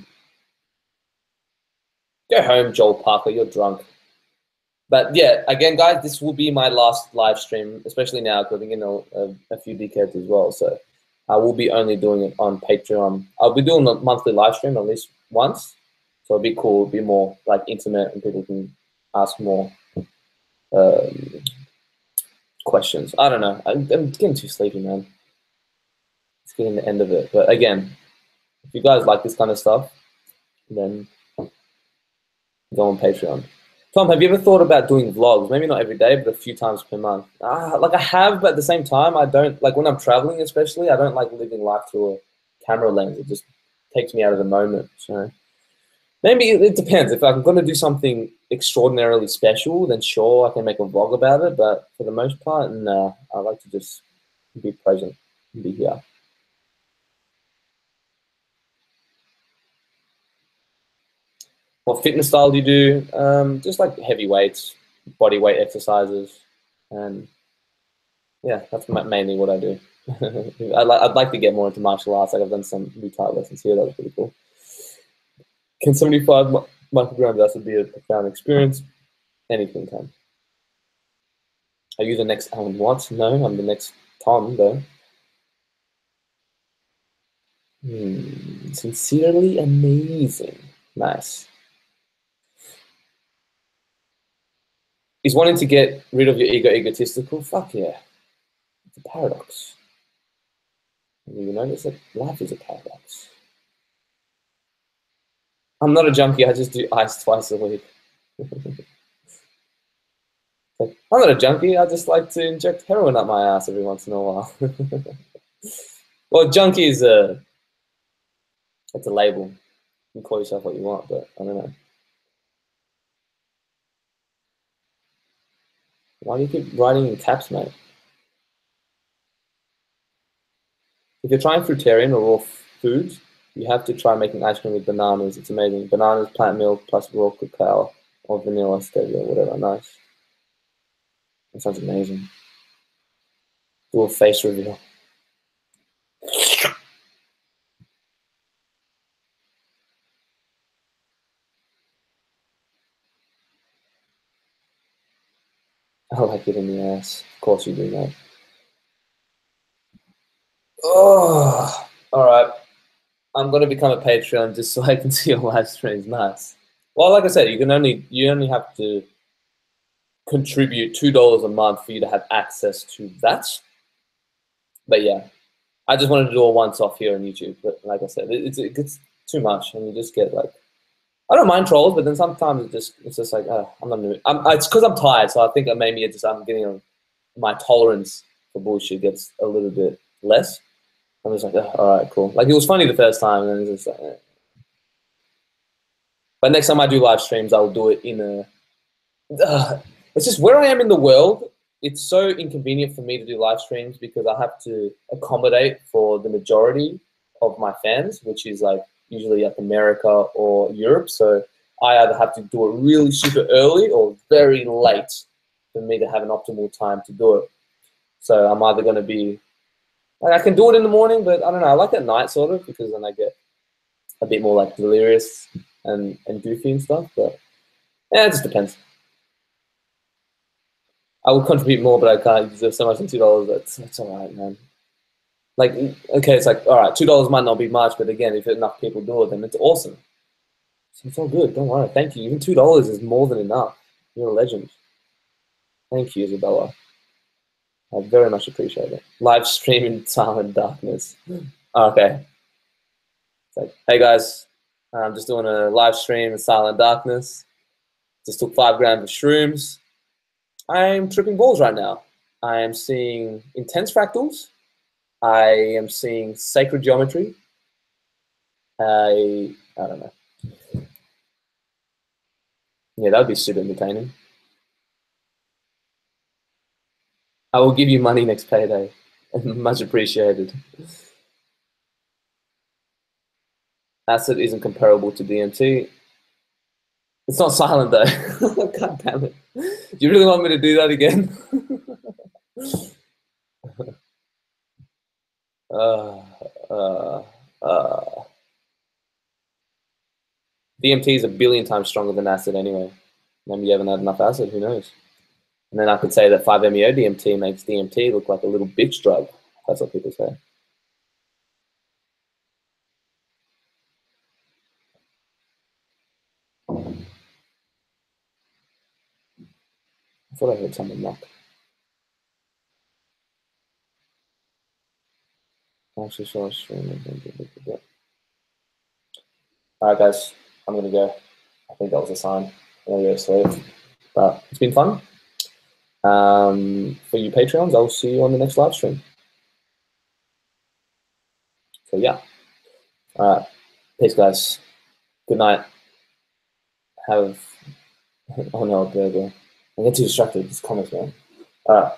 home, Joel Parker. You're drunk. But yeah, again, guys, this will be my last live stream, especially now because I'm getting a few dickheads as well. So I will be only doing it on Patreon. I'll be doing a monthly live stream at least once. So it'll be cool, it'll be more like intimate, and people can ask more questions. I don't know. I'm getting too sleepy, man. It's getting the end of it. But again, If you guys like this kind of stuff, then go on Patreon. Tom, have you ever thought about doing vlogs? Maybe not every day, but a few times per month. Like I have, but at the same time, I don't like when I'm traveling, especially. I don't like living life through a camera lens. It just takes me out of the moment. So maybe it depends. If I'm going to do something extraordinarily special, then sure, I can make a vlog about it. But for the most part, no. I like to just be present and be here. What fitness style do you do? Just like heavy weights, body weight exercises, and yeah, that's mainly what I do. I'd like to get more into martial arts. Like I've done some Muay Thai lessons here. That was pretty cool. Can 75 micrograms acid be a profound experience? Anything can. Are you the next Alan Watts? No, I'm the next Tom, though. Sincerely amazing. Nice. Is wanting to get rid of your ego egotistical? Fuck yeah. It's a paradox. You notice that life is a paradox. I'm not a junkie. I just do ice twice a week. I'm not a junkie. I just like to inject heroin up my ass every once in a while. Well, junkie is it's a label. You can call yourself what you want, but I don't know. Why do you keep writing in caps, mate? If you're trying fruitarian or raw foods, you have to try making ice cream with bananas. It's amazing. Bananas, plant milk, plus raw cacao or vanilla, stevia, whatever. Nice. That sounds amazing. Do a face reveal. I like it in the ass. Of course you do, mate. Oh, all right. I'm gonna become a Patreon just so I can see your live streams. Nice. Well, like I said, you only have to contribute $2 a month for you to have access to that. But yeah, I just wanted to do a once off here on YouTube. But like I said, it gets too much, and you just get like, I don't mind trolls, but then sometimes it's just like, I'm not. It's because I'm tired, so I think that maybe I'm getting my tolerance for bullshit gets a little bit less. I'm just like, all right, cool. Like it was funny the first time, and then it's just like, But next time I do live streams, I'll do it in a. It's just where I am in the world. It's so inconvenient for me to do live streams because I have to accommodate for the majority of my fans, which is like usually like America or Europe. So I either have to do it really super early or very late for me to have an optimal time to do it. So I'm either going to be like, I can do it in the morning, but I don't know. I like at night sort of because then I get a bit more like delirious and goofy and stuff. But yeah, it just depends. I would contribute more, but I can't. There's so much than $2. That's all right, man. Like, okay, it's like all right, $2 might not be much, but again, if enough people do it, then it's awesome. So it's all good. Don't worry. Thank you. Even $2 is more than enough. You're a legend. Thank you, Isabella. I very much appreciate it. Live stream in silent darkness. Okay. It's like, hey guys, I'm just doing a live stream in silent darkness. Just took 5 grams of shrooms. I'm tripping balls right now. I am seeing intense fractals. I am seeing sacred geometry. I don't know. Yeah, that would be super entertaining. I will give you money next payday. Much appreciated. Acid isn't comparable to DMT. It's not silent though. God damn it. Do you really want me to do that again? DMT is a billion times stronger than acid anyway. Maybe you haven't had enough acid, who knows? And then I could say that 5-MeO DMT makes DMT look like a little bitch drug. That's what people say. I thought I heard someone knock. I actually saw a stream. All right, guys, I'm gonna go. I think that was a sign. I'm gonna go to sleep. But it's been fun. For you Patreons, I'll see you on the next live stream. So yeah. All right. Peace, guys. Good night. Have oh no, burger. I get too distracted. It's comics, man. All right.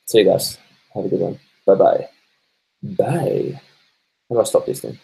See you guys. Have a good one. Bye-bye. Bye. How do I stop this thing?